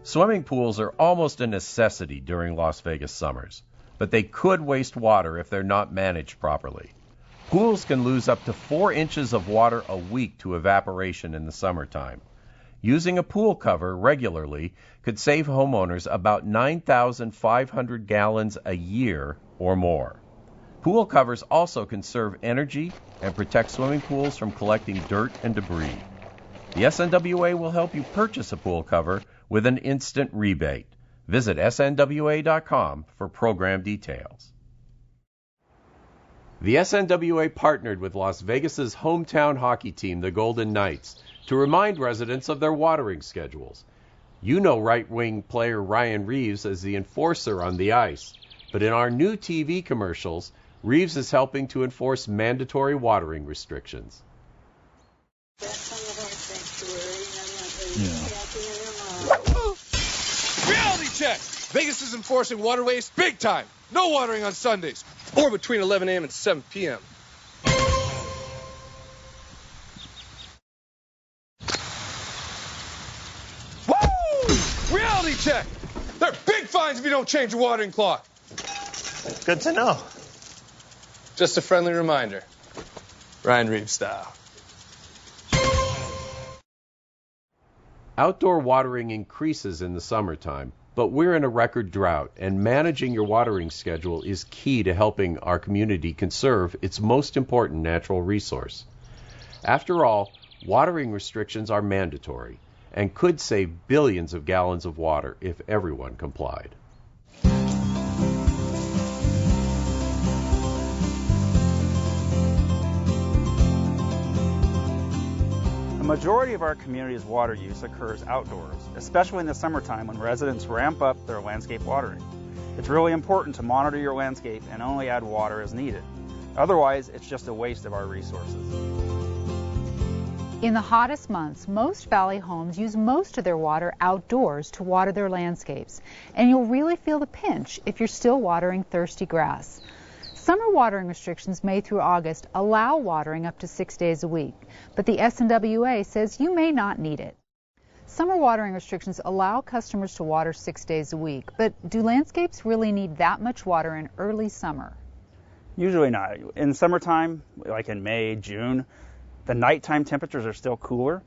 Swimming pools are almost a necessity during Las Vegas summers, but they could waste water if they're not managed properly. Pools can lose up to 4 inches of water a week to evaporation in the summertime. Using a pool cover regularly could save homeowners about 9,500 gallons a year or more. Pool covers also conserve energy and protect swimming pools from collecting dirt and debris. The SNWA will help you purchase a pool cover with an instant rebate. Visit snwa.com for program details. The SNWA partnered with Las Vegas's hometown hockey team, the Golden Knights, to remind residents of their watering schedules. You know right-wing player Ryan Reeves as the enforcer on the ice, but in our new TV commercials, Reeves is helping to enforce mandatory watering restrictions. Reality check! Vegas is enforcing water waste big time. No watering on Sundays, or between 11 a.m. and 7 p.m. Woo! Reality check! There are big fines if you don't change your watering clock. Good to know. Just a friendly reminder. Ryan Reeves style. Outdoor watering increases in the summertime, but we're in a record drought, and managing your watering schedule is key to helping our community conserve its most important natural resource. After all, watering restrictions are mandatory and could save billions of gallons of water if everyone complied. The majority of our community's water use occurs outdoors, especially in the summertime when residents ramp up their landscape watering. It's really important to monitor your landscape and only add water as needed. Otherwise, it's just a waste of our resources. In the hottest months, most valley homes use most of their water outdoors to water their landscapes, and you'll really feel the pinch if you're still watering thirsty grass. Summer watering restrictions May through August allow watering up to 6 days a week, but the SNWA says you may not need it. Summer watering restrictions allow customers to water 6 days a week, but do landscapes really need that much water in early summer? Usually not. In summertime, like in May, June, the nighttime temperatures are still cooler,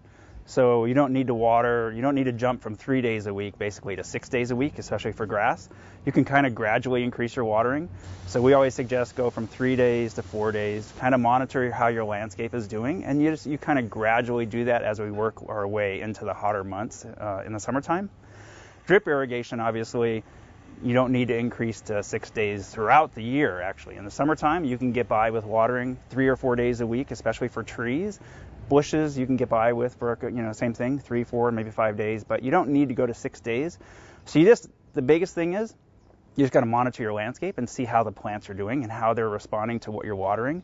so you don't need to water, you don't need to jump from 3 days a week basically to 6 days a week, especially for grass. You can kind of gradually increase your watering. So we always suggest go from 3 days to 4 days, kind of monitor how your landscape is doing, and you kind of gradually do that as we work our way into the hotter months in the summertime. Drip irrigation, obviously, you don't need to increase to 6 days throughout the year, actually. In the summertime, you can get by with watering 3 or 4 days a week, especially for trees. Bushes, you can get by with for, same thing, 3, 4, maybe 5 days, but you don't need to go to 6 days. So the biggest thing is You just got to monitor your landscape and see how the plants are doing and how they're responding to what you're watering.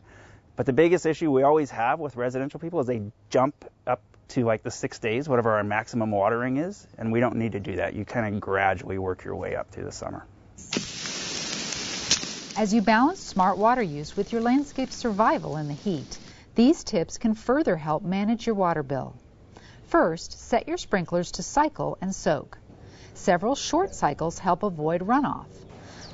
But the biggest issue we always have with residential people is they jump up to like the 6 days, whatever our maximum watering is, and we don't need to do that. You kind of gradually work your way up through the summer. As you balance smart water use with your landscape survival in the heat, these tips can further help manage your water bill. First, set your sprinklers to cycle and soak. Several short cycles help avoid runoff.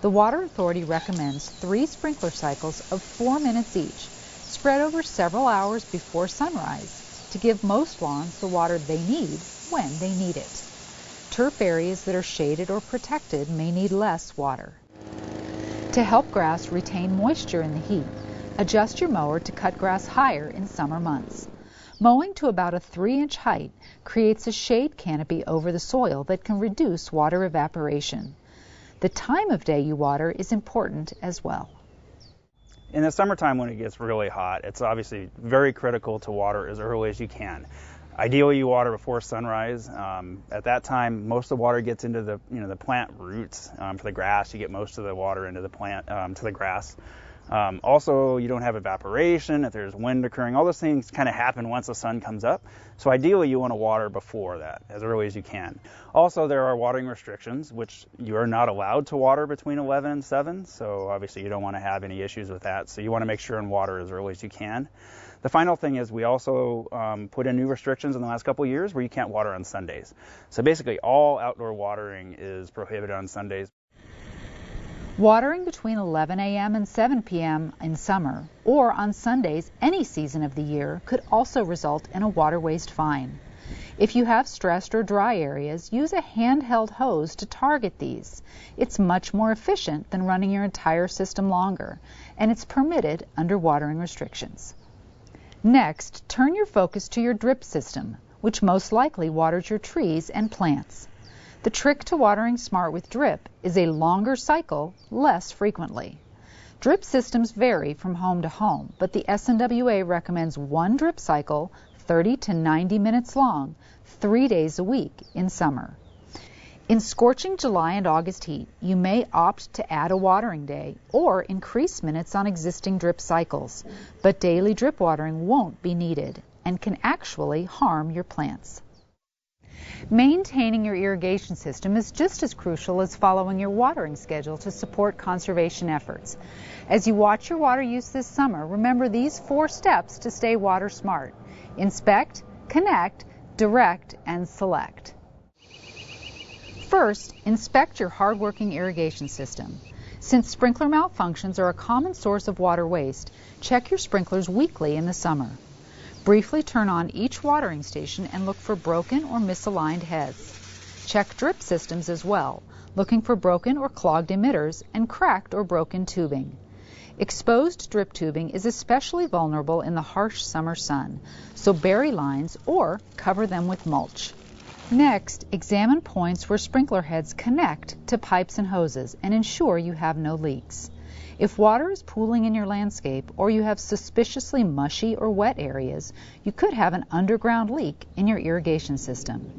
The Water Authority recommends 3 sprinkler cycles of 4 minutes each, spread over several hours before sunrise, to give most lawns the water they need when they need it. Turf areas that are shaded or protected may need less water. To help grass retain moisture in the heat, adjust your mower to cut grass higher in summer months. Mowing to about a 3-inch height creates a shade canopy over the soil that can reduce water evaporation. The time of day you water is important as well. In the summertime when it gets really hot, it's obviously very critical to water as early as you can. Ideally, you water before sunrise. At that time, most of the water gets into the plant roots. For the grass, you get most of the water into the plant to the grass. Also, you don't have evaporation. If there's wind occurring, all those things kind of happen once the sun comes up. So ideally, you want to water before that, as early as you can. Also, there are watering restrictions, which you are not allowed to water between 11 and 7. So obviously, you don't want to have any issues with that. So you want to make sure and water as early as you can. The final thing is we also put in new restrictions in the last couple of years where you can't water on Sundays. So basically all outdoor watering is prohibited on Sundays. Watering between 11 a.m. and 7 p.m. in summer or on Sundays any season of the year could also result in a water waste fine. If you have stressed or dry areas, use a handheld hose to target these. It's much more efficient than running your entire system longer, and it's permitted under watering restrictions. Next, turn your focus to your drip system, which most likely waters your trees and plants. The trick to watering smart with drip is a longer cycle, less frequently. Drip systems vary from home to home, but the SNWA recommends 1 drip cycle, 30 to 90 minutes long, 3 days a week in summer. In scorching July and August heat, you may opt to add a watering day or increase minutes on existing drip cycles, but daily drip watering won't be needed and can actually harm your plants. Maintaining your irrigation system is just as crucial as following your watering schedule to support conservation efforts. As you watch your water use this summer, remember these 4 steps to stay water smart. Inspect, connect, direct, and select. First, inspect your hard-working irrigation system. Since sprinkler malfunctions are a common source of water waste, check your sprinklers weekly in the summer. Briefly turn on each watering station and look for broken or misaligned heads. Check drip systems as well, looking for broken or clogged emitters and cracked or broken tubing. Exposed drip tubing is especially vulnerable in the harsh summer sun, so bury lines or cover them with mulch. Next, examine points where sprinkler heads connect to pipes and hoses and ensure you have no leaks. If water is pooling in your landscape or you have suspiciously mushy or wet areas, you could have an underground leak in your irrigation system.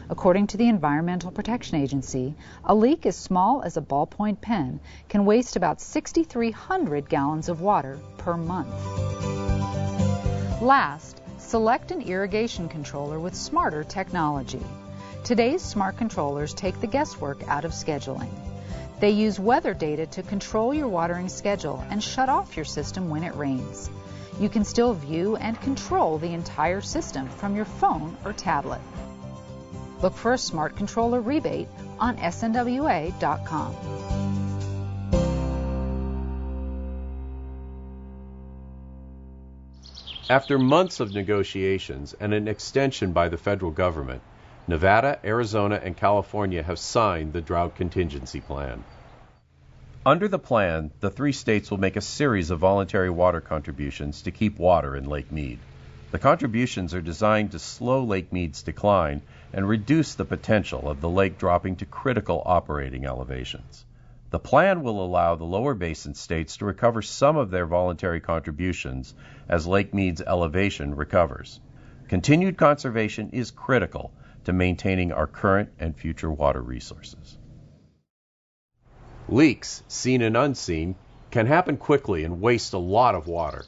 According to the Environmental Protection Agency, a leak as small as a ballpoint pen can waste about 6,300 gallons of water per month. Last, select an irrigation controller with smarter technology. Today's smart controllers take the guesswork out of scheduling. They use weather data to control your watering schedule and shut off your system when it rains. You can still view and control the entire system from your phone or tablet. Look for a smart controller rebate on snwa.com. After months of negotiations and an extension by the federal government, Nevada, Arizona, and California have signed the Drought Contingency Plan. Under the plan, the 3 states will make a series of voluntary water contributions to keep water in Lake Mead. The contributions are designed to slow Lake Mead's decline and reduce the potential of the lake dropping to critical operating elevations. The plan will allow the lower basin states to recover some of their voluntary contributions as Lake Mead's elevation recovers. Continued conservation is critical to maintaining our current and future water resources. Leaks, seen and unseen, can happen quickly and waste a lot of water.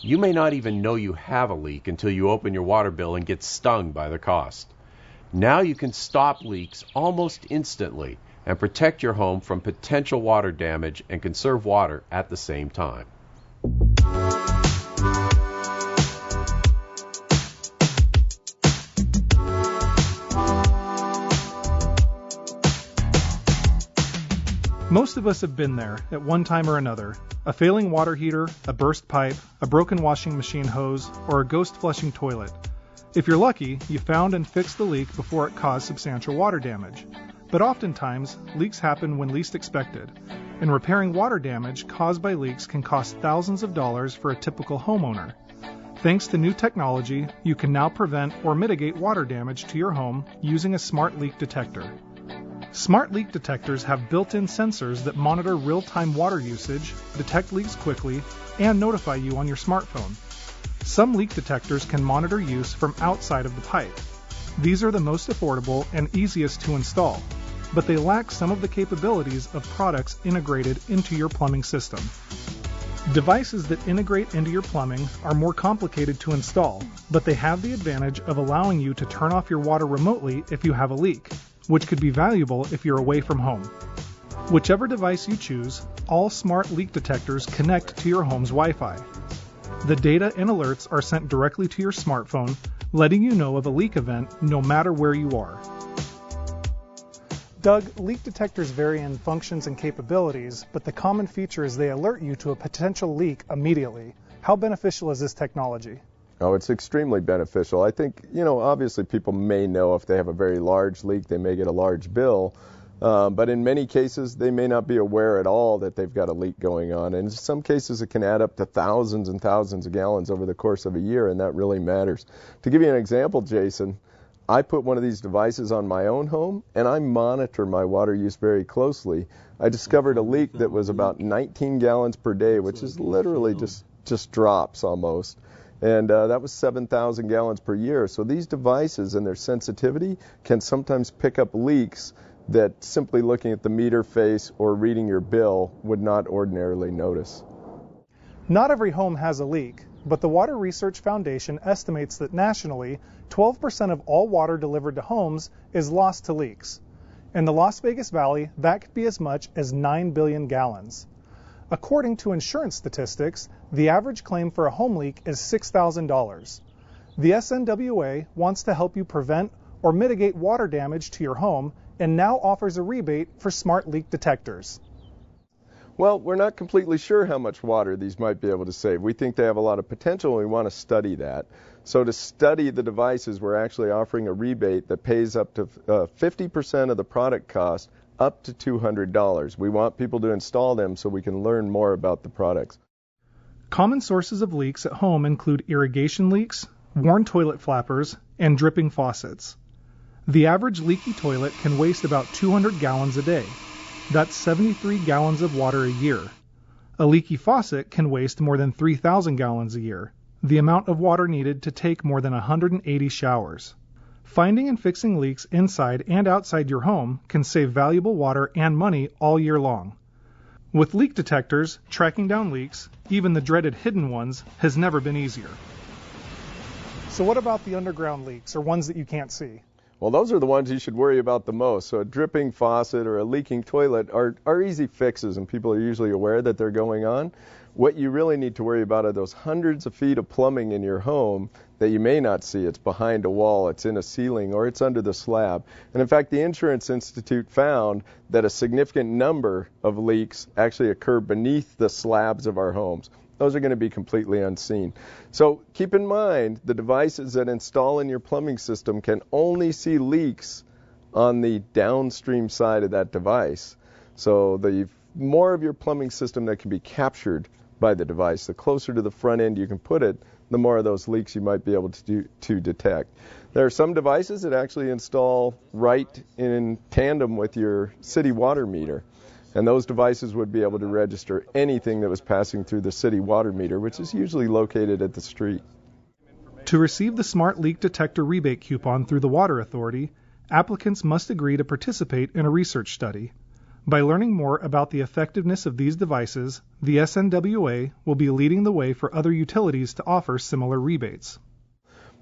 You may not even know you have a leak until you open your water bill and get stung by the cost. Now you can stop leaks almost instantly and protect your home from potential water damage and conserve water at the same time. Most of us have been there at one time or another. A failing water heater, a burst pipe, a broken washing machine hose, or a ghost flushing toilet. If you're lucky, you found and fixed the leak before it caused substantial water damage. But oftentimes, leaks happen when least expected, and repairing water damage caused by leaks can cost thousands of dollars for a typical homeowner. Thanks to new technology, you can now prevent or mitigate water damage to your home using a smart leak detector. Smart leak detectors have built-in sensors that monitor real-time water usage, detect leaks quickly, and notify you on your smartphone. Some leak detectors can monitor use from outside of the pipe. These are the most affordable and easiest to install, but they lack some of the capabilities of products integrated into your plumbing system. Devices that integrate into your plumbing are more complicated to install, but they have the advantage of allowing you to turn off your water remotely if you have a leak, which could be valuable if you're away from home. Whichever device you choose, all smart leak detectors connect to your home's Wi-Fi. The data and alerts are sent directly to your smartphone, letting you know of a leak event no matter where you are. Doug, leak detectors vary in functions and capabilities, but the common feature is they alert you to a potential leak immediately. How beneficial is this technology? Oh, it's extremely beneficial. I think, obviously people may know if they have a very large leak, they may get a large bill. But in many cases, they may not be aware at all that they've got a leak going on. And in some cases, it can add up to thousands and thousands of gallons over the course of a year, and that really matters. To give you an example, Jason, I put one of these devices on my own home, and I monitor my water use very closely. I discovered a leak that was about 19 gallons per day, which is literally just drops almost. And that was 7,000 gallons per year. So these devices and their sensitivity can sometimes pick up leaks that simply looking at the meter face or reading your bill would not ordinarily notice. Not every home has a leak, but the Water Research Foundation estimates that nationally, 12% of all water delivered to homes is lost to leaks. In the Las Vegas Valley, that could be as much as 9 billion gallons. According to insurance statistics, the average claim for a home leak is $6,000. The SNWA wants to help you prevent or mitigate water damage to your home and now offers a rebate for smart leak detectors. Well, we're not completely sure how much water these might be able to save. We think they have a lot of potential, and we want to study that. So to study the devices, we're actually offering a rebate that pays up to 50% of the product cost, up to $200. We want people to install them so we can learn more about the products. Common sources of leaks at home include irrigation leaks, worn toilet flappers, and dripping faucets. The average leaky toilet can waste about 200 gallons a day. That's 73 gallons of water a year. A leaky faucet can waste more than 3,000 gallons a year, the amount of water needed to take more than 180 showers. Finding and fixing leaks inside and outside your home can save valuable water and money all year long. With leak detectors, tracking down leaks, even the dreaded hidden ones, has never been easier. So what about the underground leaks, or ones that you can't see? Well, those are the ones you should worry about the most. So a dripping faucet or a leaking toilet are easy fixes, and people are usually aware that they're going on. What you really need to worry about are those hundreds of feet of plumbing in your home that you may not see. It's behind a wall, it's in a ceiling, or it's under the slab. And in fact, the Insurance Institute found that a significant number of leaks actually occur beneath the slabs of our homes. Those are going to be completely unseen. So keep in mind, the devices that install in your plumbing system can only see leaks on the downstream side of that device. So the more of your plumbing system that can be captured by the device, the closer to the front end you can put it, the more of those leaks you might be able to detect. There are some devices that actually install right in tandem with your city water meter. And those devices would be able to register anything that was passing through the city water meter, which is usually located at the street. To receive the Smart Leak Detector rebate coupon through the Water Authority, applicants must agree to participate in a research study. By learning more about the effectiveness of these devices, the SNWA will be leading the way for other utilities to offer similar rebates.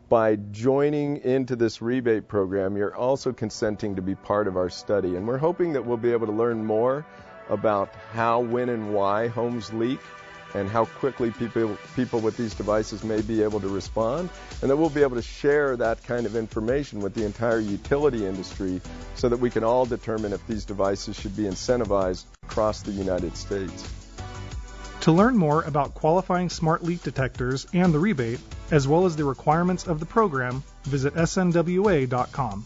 By joining into this rebate program, you're also consenting to be part of our study, and we're hoping that we'll be able to learn more about how, when, and why homes leak, and how quickly people with these devices may be able to respond, and that we'll be able to share that kind of information with the entire utility industry so that we can all determine if these devices should be incentivized across the United States. To learn more about qualifying smart leak detectors and the rebate, as well as the requirements of the program, visit snwa.com.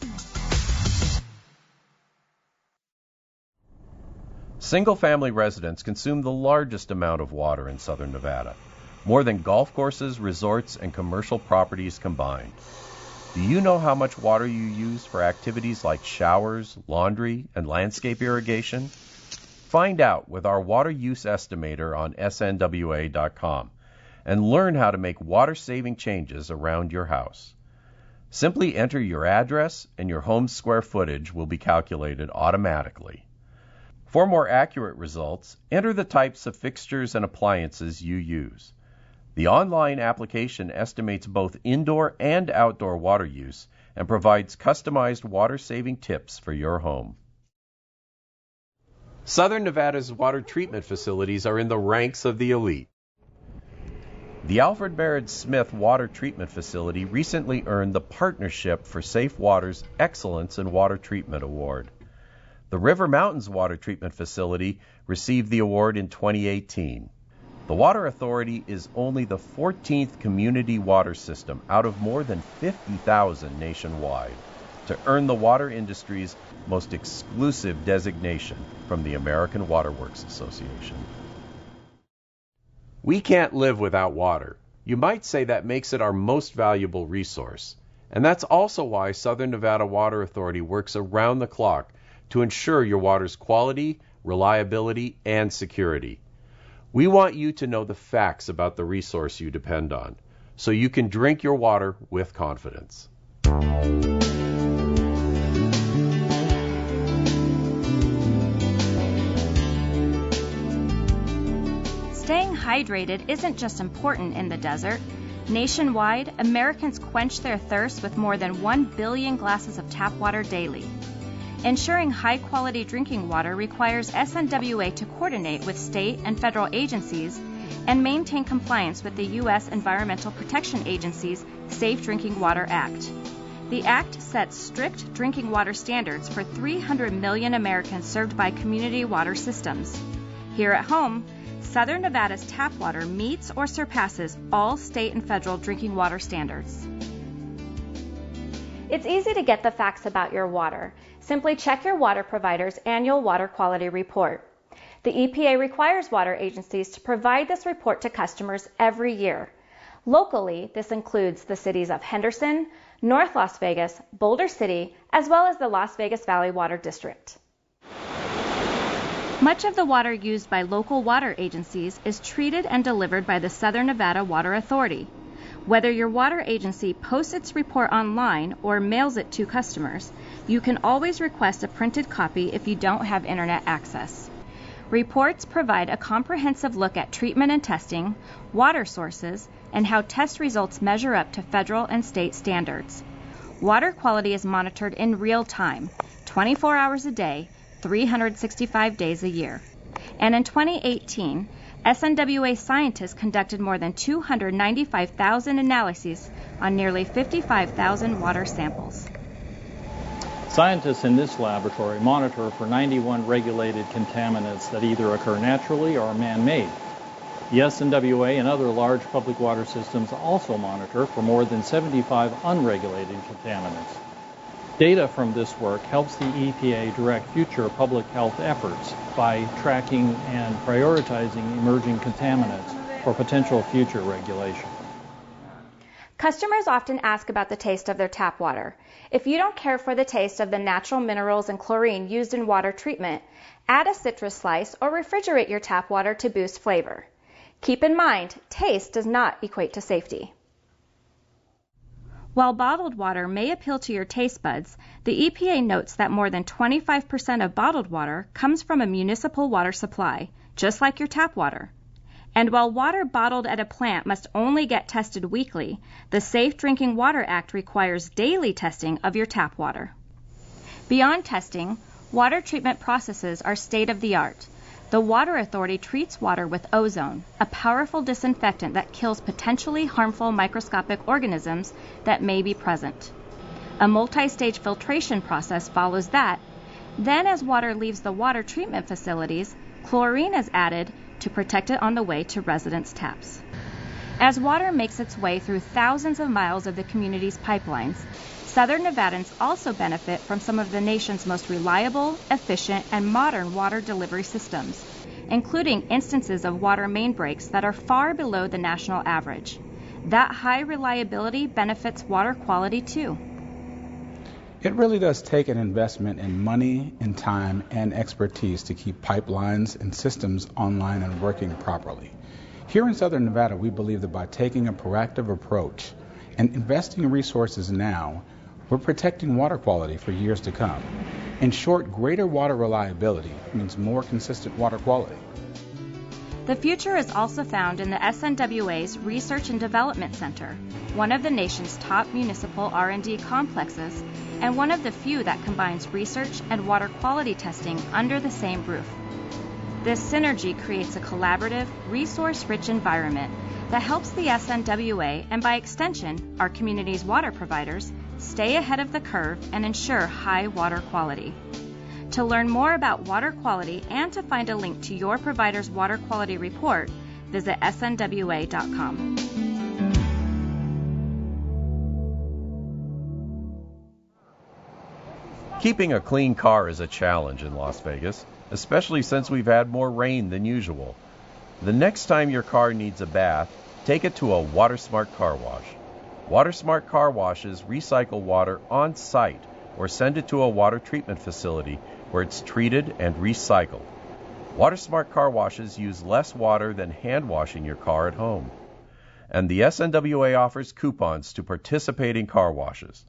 Single-family residents consume the largest amount of water in southern Nevada, more than golf courses, resorts, and commercial properties combined. Do you know how much water you use for activities like showers, laundry, and landscape irrigation? Find out with our water use estimator on snwa.com and learn how to make water-saving changes around your house. Simply enter your address and your home's square footage will be calculated automatically. For more accurate results, enter the types of fixtures and appliances you use. The online application estimates both indoor and outdoor water use and provides customized water-saving tips for your home. Southern Nevada's water treatment facilities are in the ranks of the elite. The Alfred Barrett Smith Water Treatment Facility recently earned the Partnership for Safe Water's Excellence in Water Treatment Award. The River Mountains Water Treatment Facility received the award in 2018. The Water Authority is only the 14th community water system out of more than 50,000 nationwide to earn the water industry's most exclusive designation from the American Water Works Association. We can't live without water. You might say that makes it our most valuable resource. And that's also why Southern Nevada Water Authority works around the clock to ensure your water's quality, reliability, and security. We want you to know the facts about the resource you depend on, so you can drink your water with confidence. Staying hydrated isn't just important in the desert. Nationwide, Americans quench their thirst with more than 1 billion glasses of tap water daily. Ensuring high-quality drinking water requires SNWA to coordinate with state and federal agencies and maintain compliance with the U.S. Environmental Protection Agency's Safe Drinking Water Act. The Act sets strict drinking water standards for 300 million Americans served by community water systems. Here at home, Southern Nevada's tap water meets or surpasses all state and federal drinking water standards. It's easy to get the facts about your water. Simply check your water provider's annual water quality report. The EPA requires water agencies to provide this report to customers every year. Locally, this includes the cities of Henderson, North Las Vegas, Boulder City, as well as the Las Vegas Valley Water District. Much of the water used by local water agencies is treated and delivered by the Southern Nevada Water Authority. Whether your water agency posts its report online or mails it to customers, you can always request a printed copy if you don't have internet access. Reports provide a comprehensive look at treatment and testing, water sources, and how test results measure up to federal and state standards. Water quality is monitored in real time, 24 hours a day, 365 days a year. And in 2018, SNWA scientists conducted more than 295,000 analyses on nearly 55,000 water samples. Scientists in this laboratory monitor for 91 regulated contaminants that either occur naturally or are man-made. The SNWA and other large public water systems also monitor for more than 75 unregulated contaminants. Data from this work helps the EPA direct future public health efforts by tracking and prioritizing emerging contaminants for potential future regulation. Customers often ask about the taste of their tap water. If you don't care for the taste of the natural minerals and chlorine used in water treatment, add a citrus slice or refrigerate your tap water to boost flavor. Keep in mind, taste does not equate to safety. While bottled water may appeal to your taste buds, the EPA notes that more than 25% of bottled water comes from a municipal water supply, just like your tap water. And while water bottled at a plant must only get tested weekly, the Safe Drinking Water Act requires daily testing of your tap water. Beyond testing, water treatment processes are state-of-the-art. The Water Authority treats water with ozone, a powerful disinfectant that kills potentially harmful microscopic organisms that may be present. A multi-stage filtration process follows that. Then, as water leaves the water treatment facilities, chlorine is added to protect it on the way to residents' taps. As water makes its way through thousands of miles of the community's pipelines, Southern Nevadans also benefit from some of the nation's most reliable, efficient, and modern water delivery systems, including instances of water main breaks that are far below the national average. That high reliability benefits water quality too. It really does take an investment in money, in time, and expertise to keep pipelines and systems online and working properly. Here in Southern Nevada, we believe that by taking a proactive approach and investing resources now, we're protecting water quality for years to come. In short, greater water reliability means more consistent water quality. The future is also found in the SNWA's Research and Development Center, one of the nation's top municipal R&D complexes, and one of the few that combines research and water quality testing under the same roof. This synergy creates a collaborative, resource-rich environment that helps the SNWA, and by extension, our community's water providers, stay ahead of the curve and ensure high water quality. To learn more about water quality and to find a link to your provider's water quality report, visit snwa.com. Keeping a clean car is a challenge in Las Vegas, especially since we've had more rain than usual. The next time your car needs a bath, take it to a WaterSmart car wash. WaterSmart car washes recycle water on site or send it to a water treatment facility where it's treated and recycled. WaterSmart car washes use less water than hand washing your car at home. And the SNWA offers coupons to participating car washes.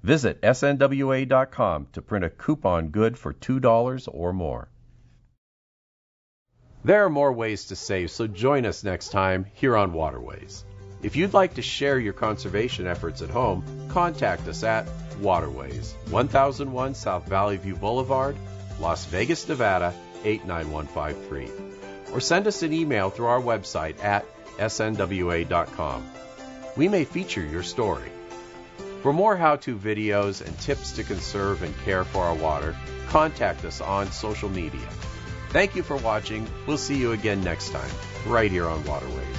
Visit snwa.com to print a coupon good for $2 or more. There are more ways to save, so join us next time here on Waterways. If you'd like to share your conservation efforts at home, contact us at Waterways, 1001 South Valley View Boulevard, Las Vegas, Nevada, 89153. Or send us an email through our website at snwa.com. We may feature your story. For more how-to videos and tips to conserve and care for our water, contact us on social media. Thank you for watching. We'll see you again next time, right here on Waterways.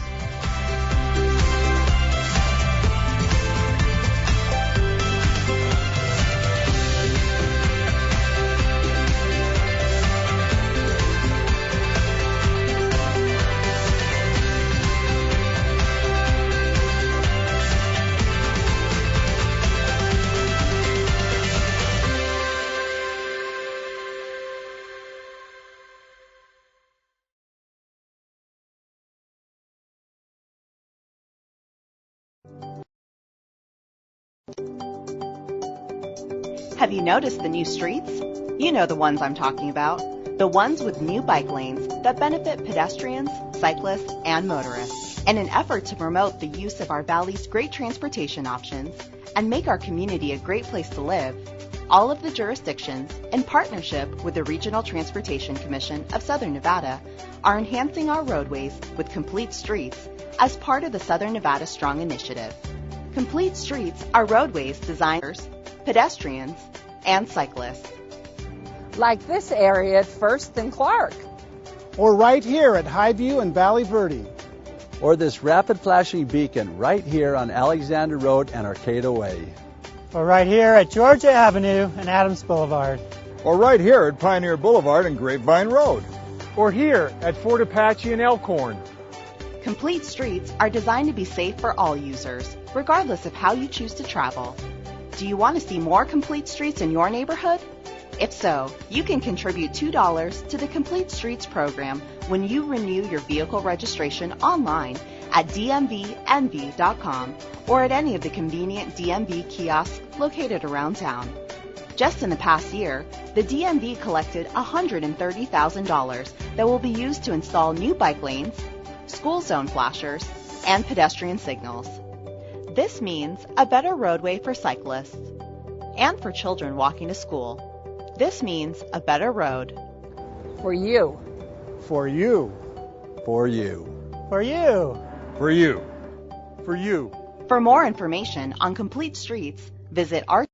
Have you noticed the new streets? You know the ones I'm talking about. The ones with new bike lanes that benefit pedestrians, cyclists, and motorists. In an effort to promote the use of our valley's great transportation options and make our community a great place to live, all of the jurisdictions, in partnership with the Regional Transportation Commission of Southern Nevada, are enhancing our roadways with complete streets as part of the Southern Nevada Strong Initiative. Complete streets are roadways designed for pedestrians, and cyclists. Like this area at First and Clark. Or right here at Highview and Valley Verde. Or this rapid flashing beacon right here on Alexander Road and Arcata Way. Or right here at Georgia Avenue and Adams Boulevard. Or right here at Pioneer Boulevard and Grapevine Road. Or here at Fort Apache and Elkhorn. Complete streets are designed to be safe for all users, regardless of how you choose to travel. Do you want to see more complete streets in your neighborhood? If so, you can contribute $2 to the Complete Streets program when you renew your vehicle registration online at dmvnv.com or at any of the convenient DMV kiosks located around town. Just in the past year, the DMV collected $130,000 that will be used to install new bike lanes, school zone flashers, and pedestrian signals. This means a better roadway for cyclists and for children walking to school. This means a better road. For you. For you. For you. For you. For you. For you. For more information on complete streets, visit our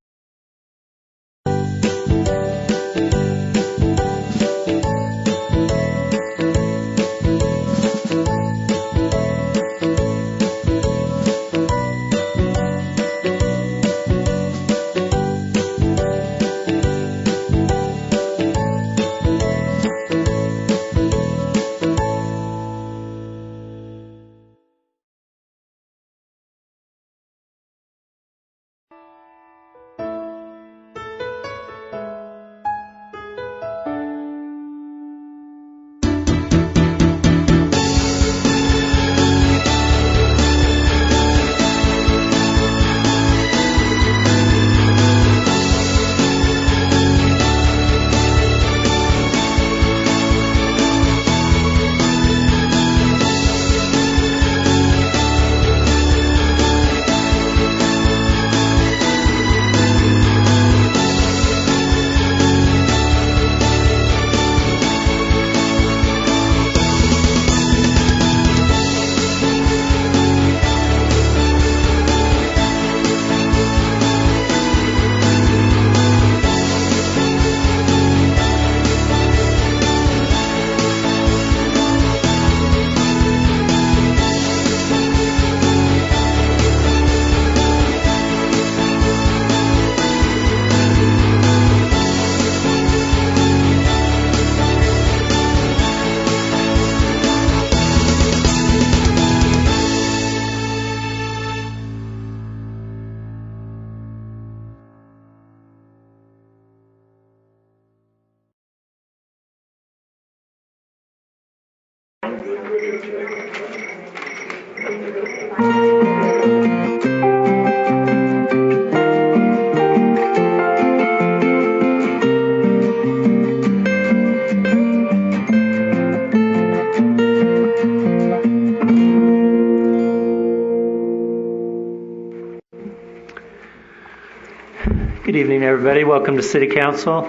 Good evening, everybody. Welcome to City Council.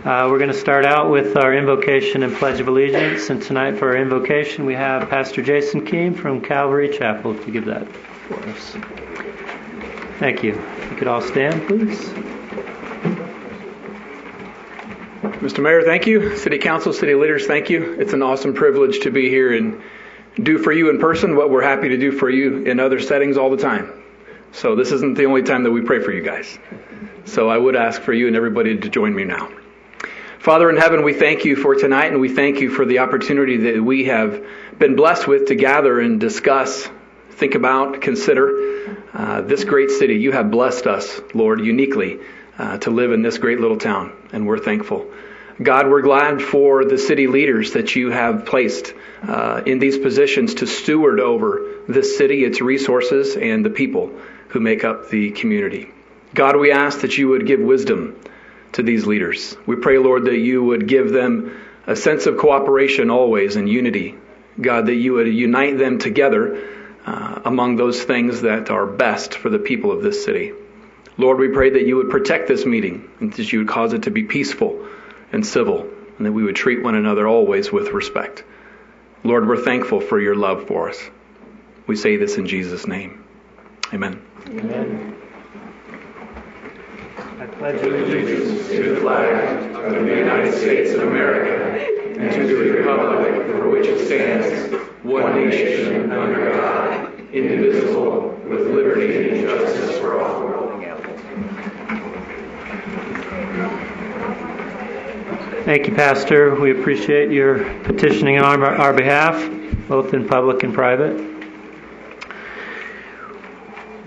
We're going to start out with our invocation and Pledge of Allegiance. And tonight for our invocation, we have Pastor Jason Keem from Calvary Chapel to give that for us. Thank you. If you could all stand, please. Mr. Mayor, thank you. City Council, city leaders, thank you. It's an awesome privilege to be here and do for you in person what we're happy to do for you in other settings all the time. So this isn't the only time that we pray for you guys. So I would ask for you and everybody to join me now. Father in heaven, we thank you for tonight, and we thank you for the opportunity that we have been blessed with to gather and discuss, think about, consider this great city. You have blessed us, Lord, uniquely to live in this great little town, and we're thankful. God, we're glad for the city leaders that you have placed in these positions to steward over this city, its resources, and the people who make up the community. God, we ask that you would give wisdom to these leaders. We pray, Lord, that you would give them a sense of cooperation always and unity. God, that you would unite them together among those things that are best for the people of this city. Lord, we pray that you would protect this meeting and that you would cause it to be peaceful and civil, and that we would treat one another always with respect. Lord, we're thankful for your love for us. We say this in Jesus' name. Amen. Amen. I pledge allegiance to the flag of the United States of America and to the republic for which it stands, one nation under God, indivisible, with liberty and justice for all. Thank you, Pastor. We appreciate your petitioning on our behalf, both in public and private.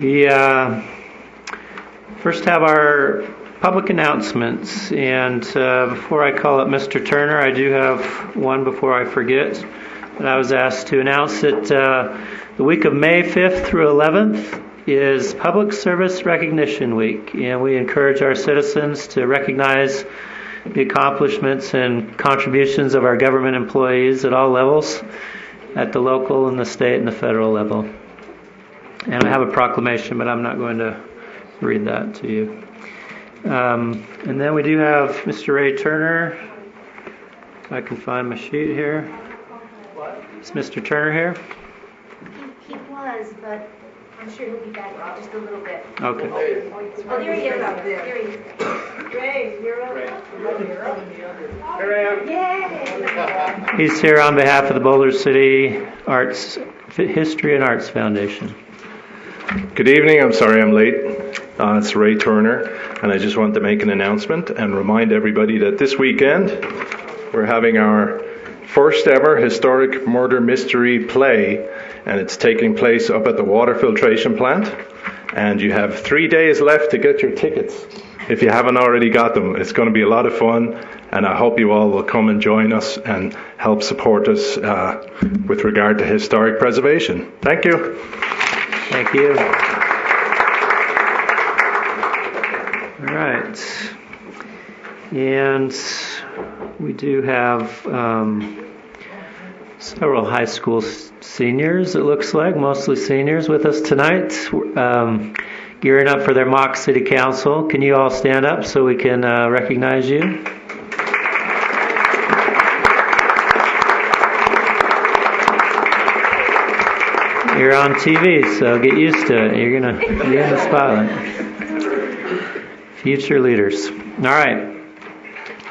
We first have our public announcements, and before I call up Mr. Turner, I do have one before I forget. And I was asked to announce that the week of May 5th through 11th is Public Service Recognition Week, and we encourage our citizens to recognize the accomplishments and contributions of our government employees at all levels, at the local and the state and the federal level. And I have a proclamation, but I'm not going to read that to you. And then we do have Mr. Ray Turner. If I can find my sheet here. Is Mr. Turner here? He was, but I'm sure he'll be back in just a little bit. Okay. Oh, there he is. There he is. Ray, you're up. Yay! He's here on behalf of the Boulder City Arts History and Arts Foundation. Good evening. I'm sorry I'm late. It's Ray Turner, and I just want to make an announcement and remind everybody that this weekend we're having our first ever historic murder mystery play, and it's taking place up at the water filtration plant, and you have 3 days left to get your tickets if you haven't already got them. It's going to be a lot of fun, and I hope you all will come and join us and help support us with regard to historic preservation. Thank you. Thank you. All right. And we do have several high school seniors, it looks like, mostly seniors with us tonight, gearing up for their mock city council. Can you all stand up so we can recognize you? You're on TV, so get used to it. You're going to be in the spotlight. Future leaders. All right.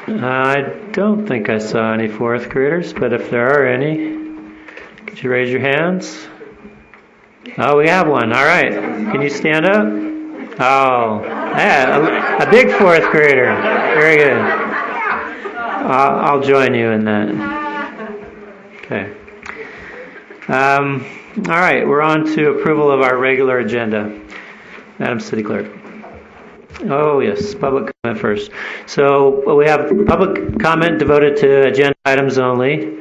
I don't think I saw any fourth graders, but if there are any, could you raise your hands? Oh, we have one. All right. Can you stand up? Oh, yeah, a big fourth grader. Very good. I'll join you in that. Okay. All right. We're on to approval of our regular agenda. Madam City Clerk. Oh, yes, public comment first. So we have public comment devoted to agenda items only.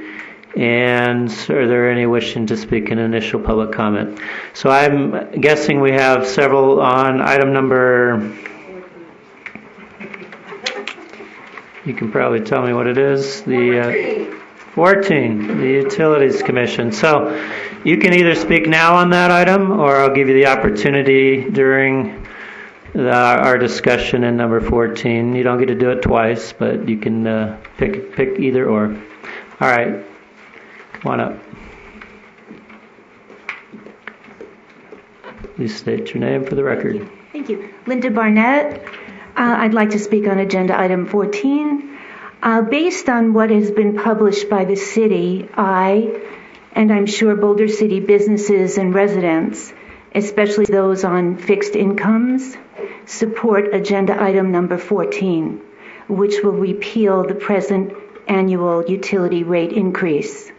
And are there any wishing to speak in initial public comment? So I'm guessing we have several on item number, you can probably tell me what it is, the 14, the Utilities Commission. So you can either speak now on that item, or I'll give you the opportunity during our discussion in number 14. You don't get to do it twice, but you can pick either or. All right, come on up. Please state your name for the record. Thank you. Linda Barnett. I'd like to speak on agenda item 14. Based on what has been published by the city, and I'm sure Boulder City businesses and residents, especially those on fixed incomes, support agenda item number 14, which will repeal the present annual utility rate increase.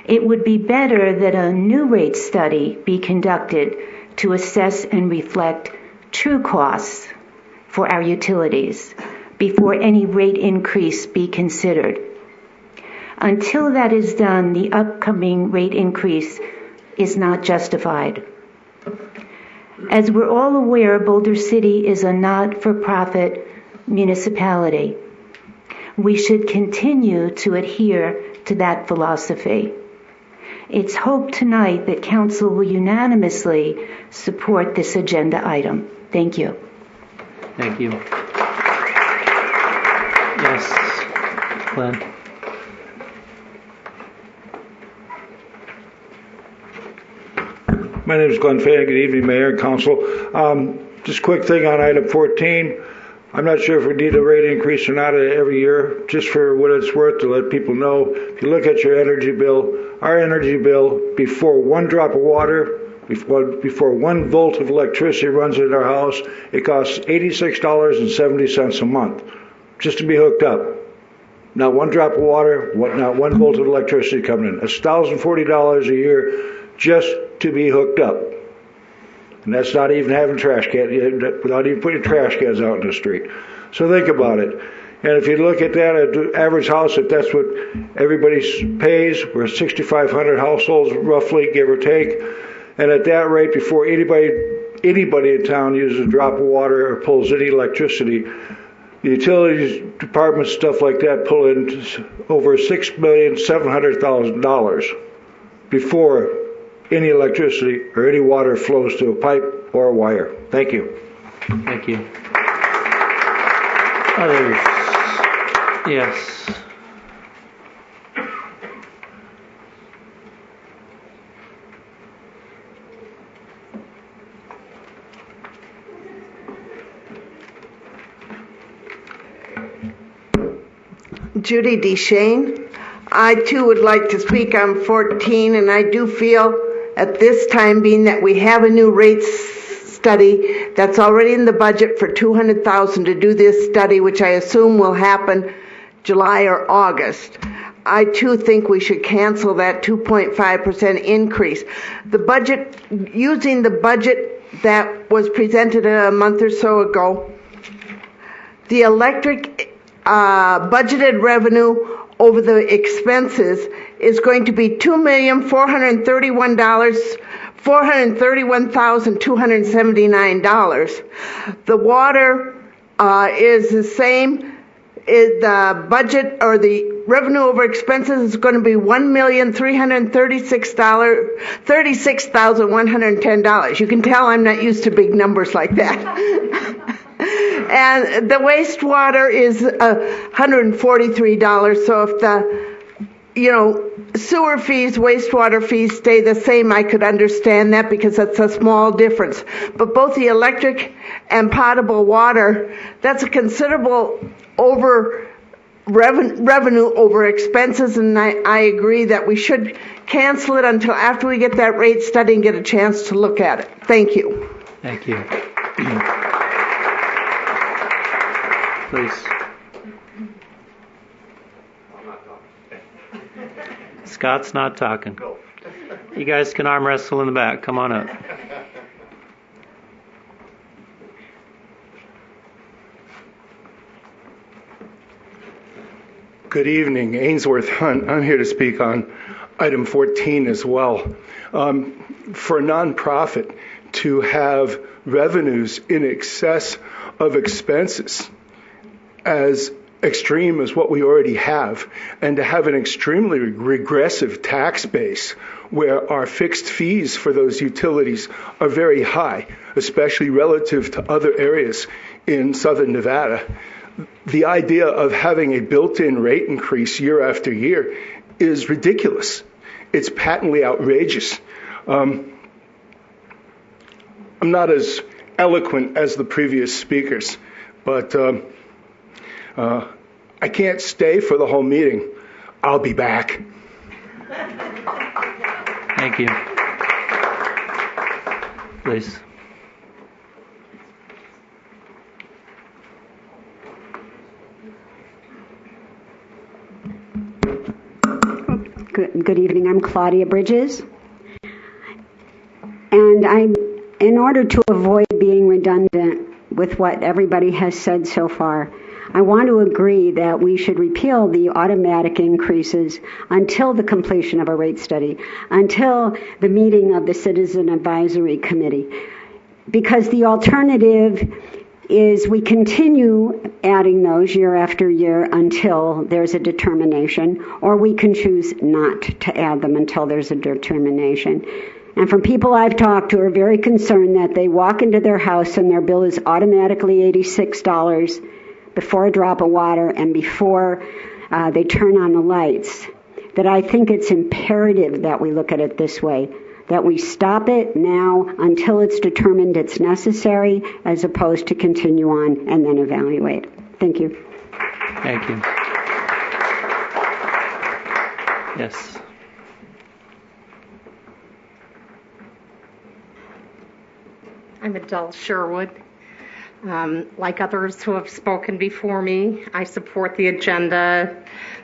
It would be better that a new rate study be conducted to assess and reflect true costs for our utilities before any rate increase be considered. Until that is done, the upcoming rate increase is not justified. As we're all aware, Boulder City is a not-for-profit municipality. We should continue to adhere to that philosophy. It's hoped tonight that Council will unanimously support this agenda item. Thank you. Thank you. Yes, Glenn. My name is Glenn Fay. Good evening, Mayor and Council. Just a quick thing on item 14. I'm not sure if we need a rate increase or not every year, just for what it's worth to let people know. If you look at your energy bill, our energy bill, before one drop of water, before 1 volt of electricity runs in our house, it costs $86.70 a month just to be hooked up. Not one drop of water, not 1 volt of electricity coming in. It's $1,040 a year just to be hooked up. And that's not even having trash cans, without even putting trash cans out in the street. So think about it. And if you look at that, at the average house, if that's what everybody pays, we're 6,500 households roughly, give or take. And at that rate, before anybody in town uses a drop of water or pulls any electricity, the utilities department, stuff like that, pull in over $6,700,000 before any electricity or any water flows to a pipe or a wire. Thank you. Thank you. Others? Yes. Judy DeShane. I too would like to speak on 14, and I do feel at this time, being that we have a new rates study that's already in the budget for $200,000 to do this study, which I assume will happen July or August. I too think we should cancel that 2.5% increase. The budget, using the budget that was presented a month or so ago, the electric budgeted revenue over the expenses is going to be $2,431,279. The water is the same. The budget or the revenue over expenses is going to be $1,336,110. You can tell I'm not used to big numbers like that. And the wastewater is $143. So if the sewer fees, wastewater fees stay the same, I could understand that because that's a small difference. But both the electric and potable water, that's a considerable revenue over expenses, and I agree that we should cancel it until after we get that rate study and get a chance to look at it. Thank you. Thank you. Please. Scott's not talking. You guys can arm wrestle in the back. Come on up. Good evening, Ainsworth Hunt. I'm here to speak on item 14 as well. For a nonprofit to have revenues in excess of expenses as extreme as what we already have, and to have an extremely regressive tax base where our fixed fees for those utilities are very high, especially relative to other areas in southern Nevada. The idea of having a built-in rate increase year after year is ridiculous. It's patently outrageous. I'm not as eloquent as the previous speakers, but I can't stay for the whole meeting. I'll be back. Thank you. Please. Good evening. I'm Claudia Bridges. And in order to avoid being redundant with what everybody has said so far, I want to agree that we should repeal the automatic increases until the completion of a rate study, until the meeting of the Citizen Advisory Committee. Because the alternative is we continue adding those year after year until there's a determination, or we can choose not to add them until there's a determination. And from people I've talked to are very concerned that they walk into their house and their bill is automatically $86 before a drop of water and before they turn on the lights, that I think it's imperative that we look at it this way, that we stop it now until it's determined it's necessary, as opposed to continue on and then evaluate. Thank you. Thank you. Yes. I'm Adele Sherwood. Like others who have spoken before me, I support the agenda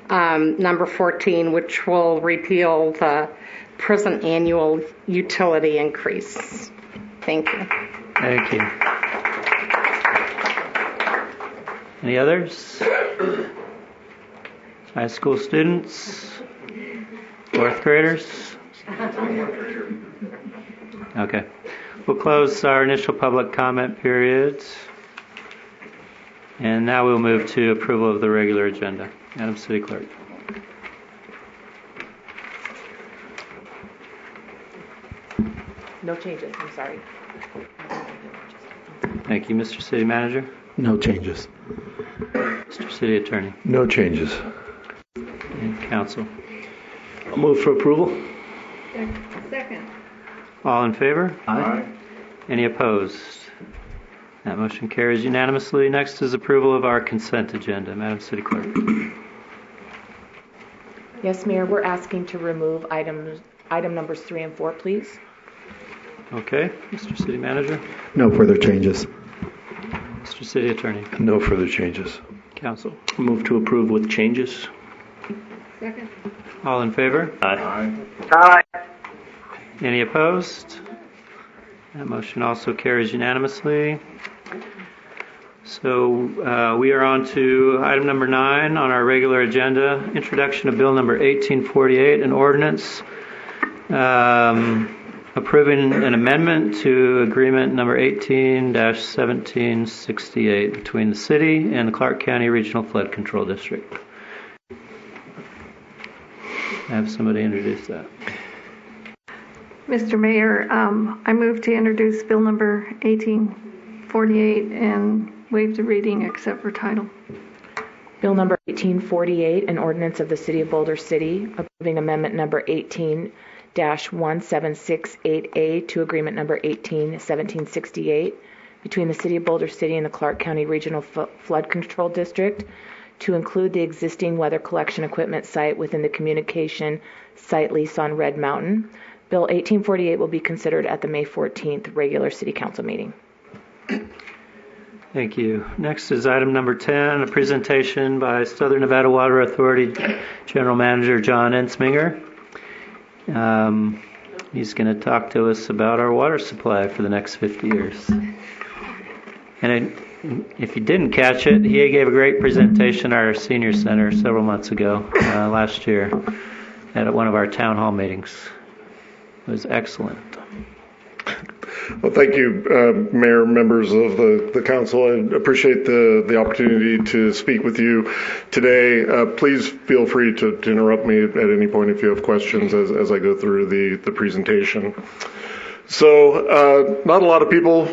number 14, which will repeal the present annual utility increase. Thank you. Thank you. Any others? High school students? Fourth graders? Okay. We'll close our initial public comment period. And now we'll move to approval of the regular agenda. Madam City Clerk. No changes, I'm sorry. Thank you, Mr. City Manager. No changes. Mr. City Attorney. No changes. And Council. I'll move for approval. Second. All in favor? Aye. Any opposed? That motion carries unanimously. Next is approval of our consent agenda. Madam City Clerk. Yes, Mayor, we're asking to remove item numbers 3 and 4, please. Okay. Mr. City Manager. No further changes. Mr. City Attorney. No further changes. Council. Move to approve with changes. Second. All in favor? Aye. Aye. Any opposed? That motion also carries unanimously. So we are on to item number 9 on our regular agenda, introduction of bill number 1848, an ordinance approving an amendment to agreement number 18-1768 between the city and the Clark County Regional Flood Control District. Have somebody introduce that. Mr. Mayor, I move to introduce bill number 1848 and waive the reading except for title. Bill number 1848, an ordinance of the City of Boulder City approving amendment number 18-1768A to agreement number 18-1768 between the City of Boulder City and the Clark County Regional Flood Control District to include the existing weather collection equipment site within the communication site lease on Red Mountain. Bill 1848 will be considered at the May 14th regular City Council meeting. Thank you. Next is item number 10, a presentation by Southern Nevada Water Authority General Manager John Ensminger. He's going to talk to us about our water supply for the next 50 years. And if you didn't catch it, he gave a great presentation at our senior center several months ago, last year, at one of our town hall meetings. It was excellent. Well, thank you, Mayor, members of the council. I appreciate the opportunity to speak with you today. Please feel free to interrupt me at any point if you have questions as I go through the presentation. So not a lot of people,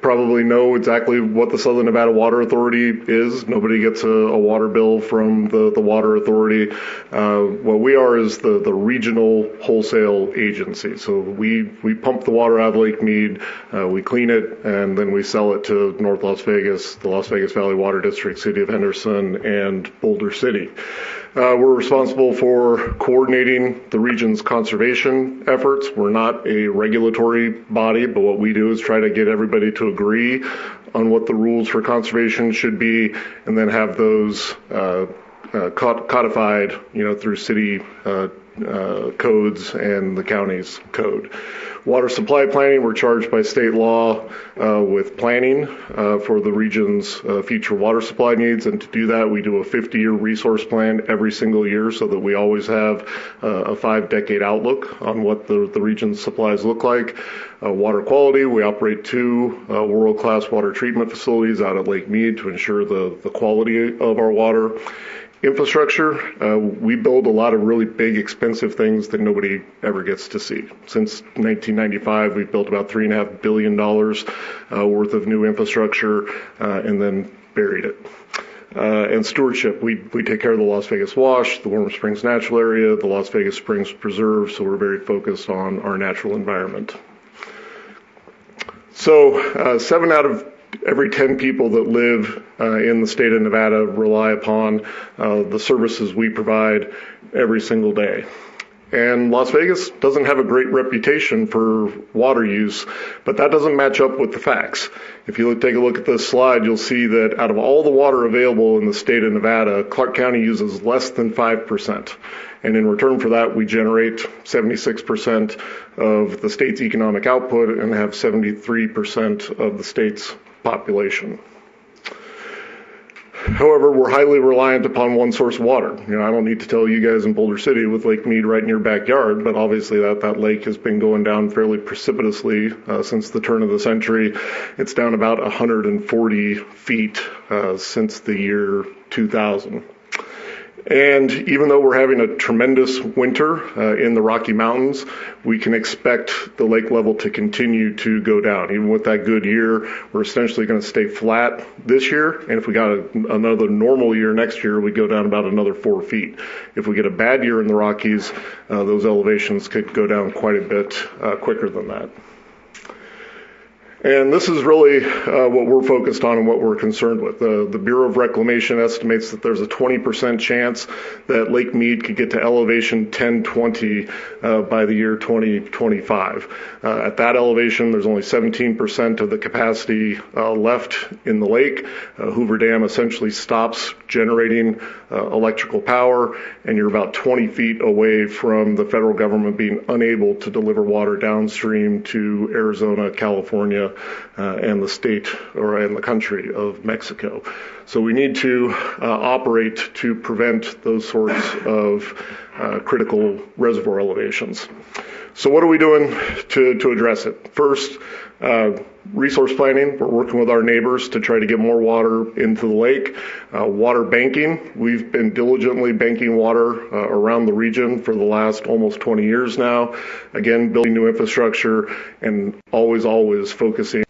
probably know exactly what the Southern Nevada Water Authority is. Nobody gets a water bill from the water authority. What we are is the regional wholesale agency. So we pump the water out of Lake Mead, we clean it, and then we sell it to North Las Vegas, the Las Vegas Valley Water District, City of Henderson, and Boulder City. We're responsible for coordinating the region's conservation efforts. We're not a regulatory body, but what we do is try to get everybody to agree on what the rules for conservation should be, and then have those codified, through city codes and the county's code. Water supply planning, we're charged by state law with planning for the region's future water supply needs, and to do that we do a 50-year resource plan every single year so that we always have a 5-decade outlook on what the region's supplies look like. Water quality, we operate 2 world-class water treatment facilities out at Lake Mead to ensure the quality of our water. Infrastructure, we build a lot of really big, expensive things that nobody ever gets to see. Since 1995, we've built about $3.5 billion worth of new infrastructure and then buried it. And stewardship, we take care of the Las Vegas Wash, the Warm Springs Natural Area, the Las Vegas Springs Preserve, so we're very focused on our natural environment. So 7 out of every 10 people that live in the state of Nevada rely upon the services we provide every single day. And Las Vegas doesn't have a great reputation for water use, but that doesn't match up with the facts. If you take a look at this slide, you'll see that out of all the water available in the state of Nevada, Clark County uses less than 5%. And in return for that, we generate 76% of the state's economic output and have 73% of the state's population. However, we're highly reliant upon one source of water. I don't need to tell you guys in Boulder City with Lake Mead right in your backyard, but obviously that lake has been going down fairly precipitously since the turn of the century. It's down about 140 feet since the year 2000. And even though we're having a tremendous winter in the Rocky Mountains, we can expect the lake level to continue to go down. Even with that good year, we're essentially going to stay flat this year. And if we got another normal year next year, we go down about another 4 feet. If we get a bad year in the Rockies, those elevations could go down quite a bit quicker than that. And this is really what we're focused on and what we're concerned with. The Bureau of Reclamation estimates that there's a 20% chance that Lake Mead could get to elevation 1020 by the year 2025. At that elevation, there's only 17% of the capacity left in the lake. Hoover Dam essentially stops generating electrical power, and you're about 20 feet away from the federal government being unable to deliver water downstream to Arizona, California, and the state and the country of Mexico. So we need to operate to prevent those sorts of critical reservoir elevations. So what are we doing to address it? First, resource planning. We're working with our neighbors to try to get more water into the lake. Water banking. We've been diligently banking water around the region for the last almost 20 years now. Again, building new infrastructure and always focusing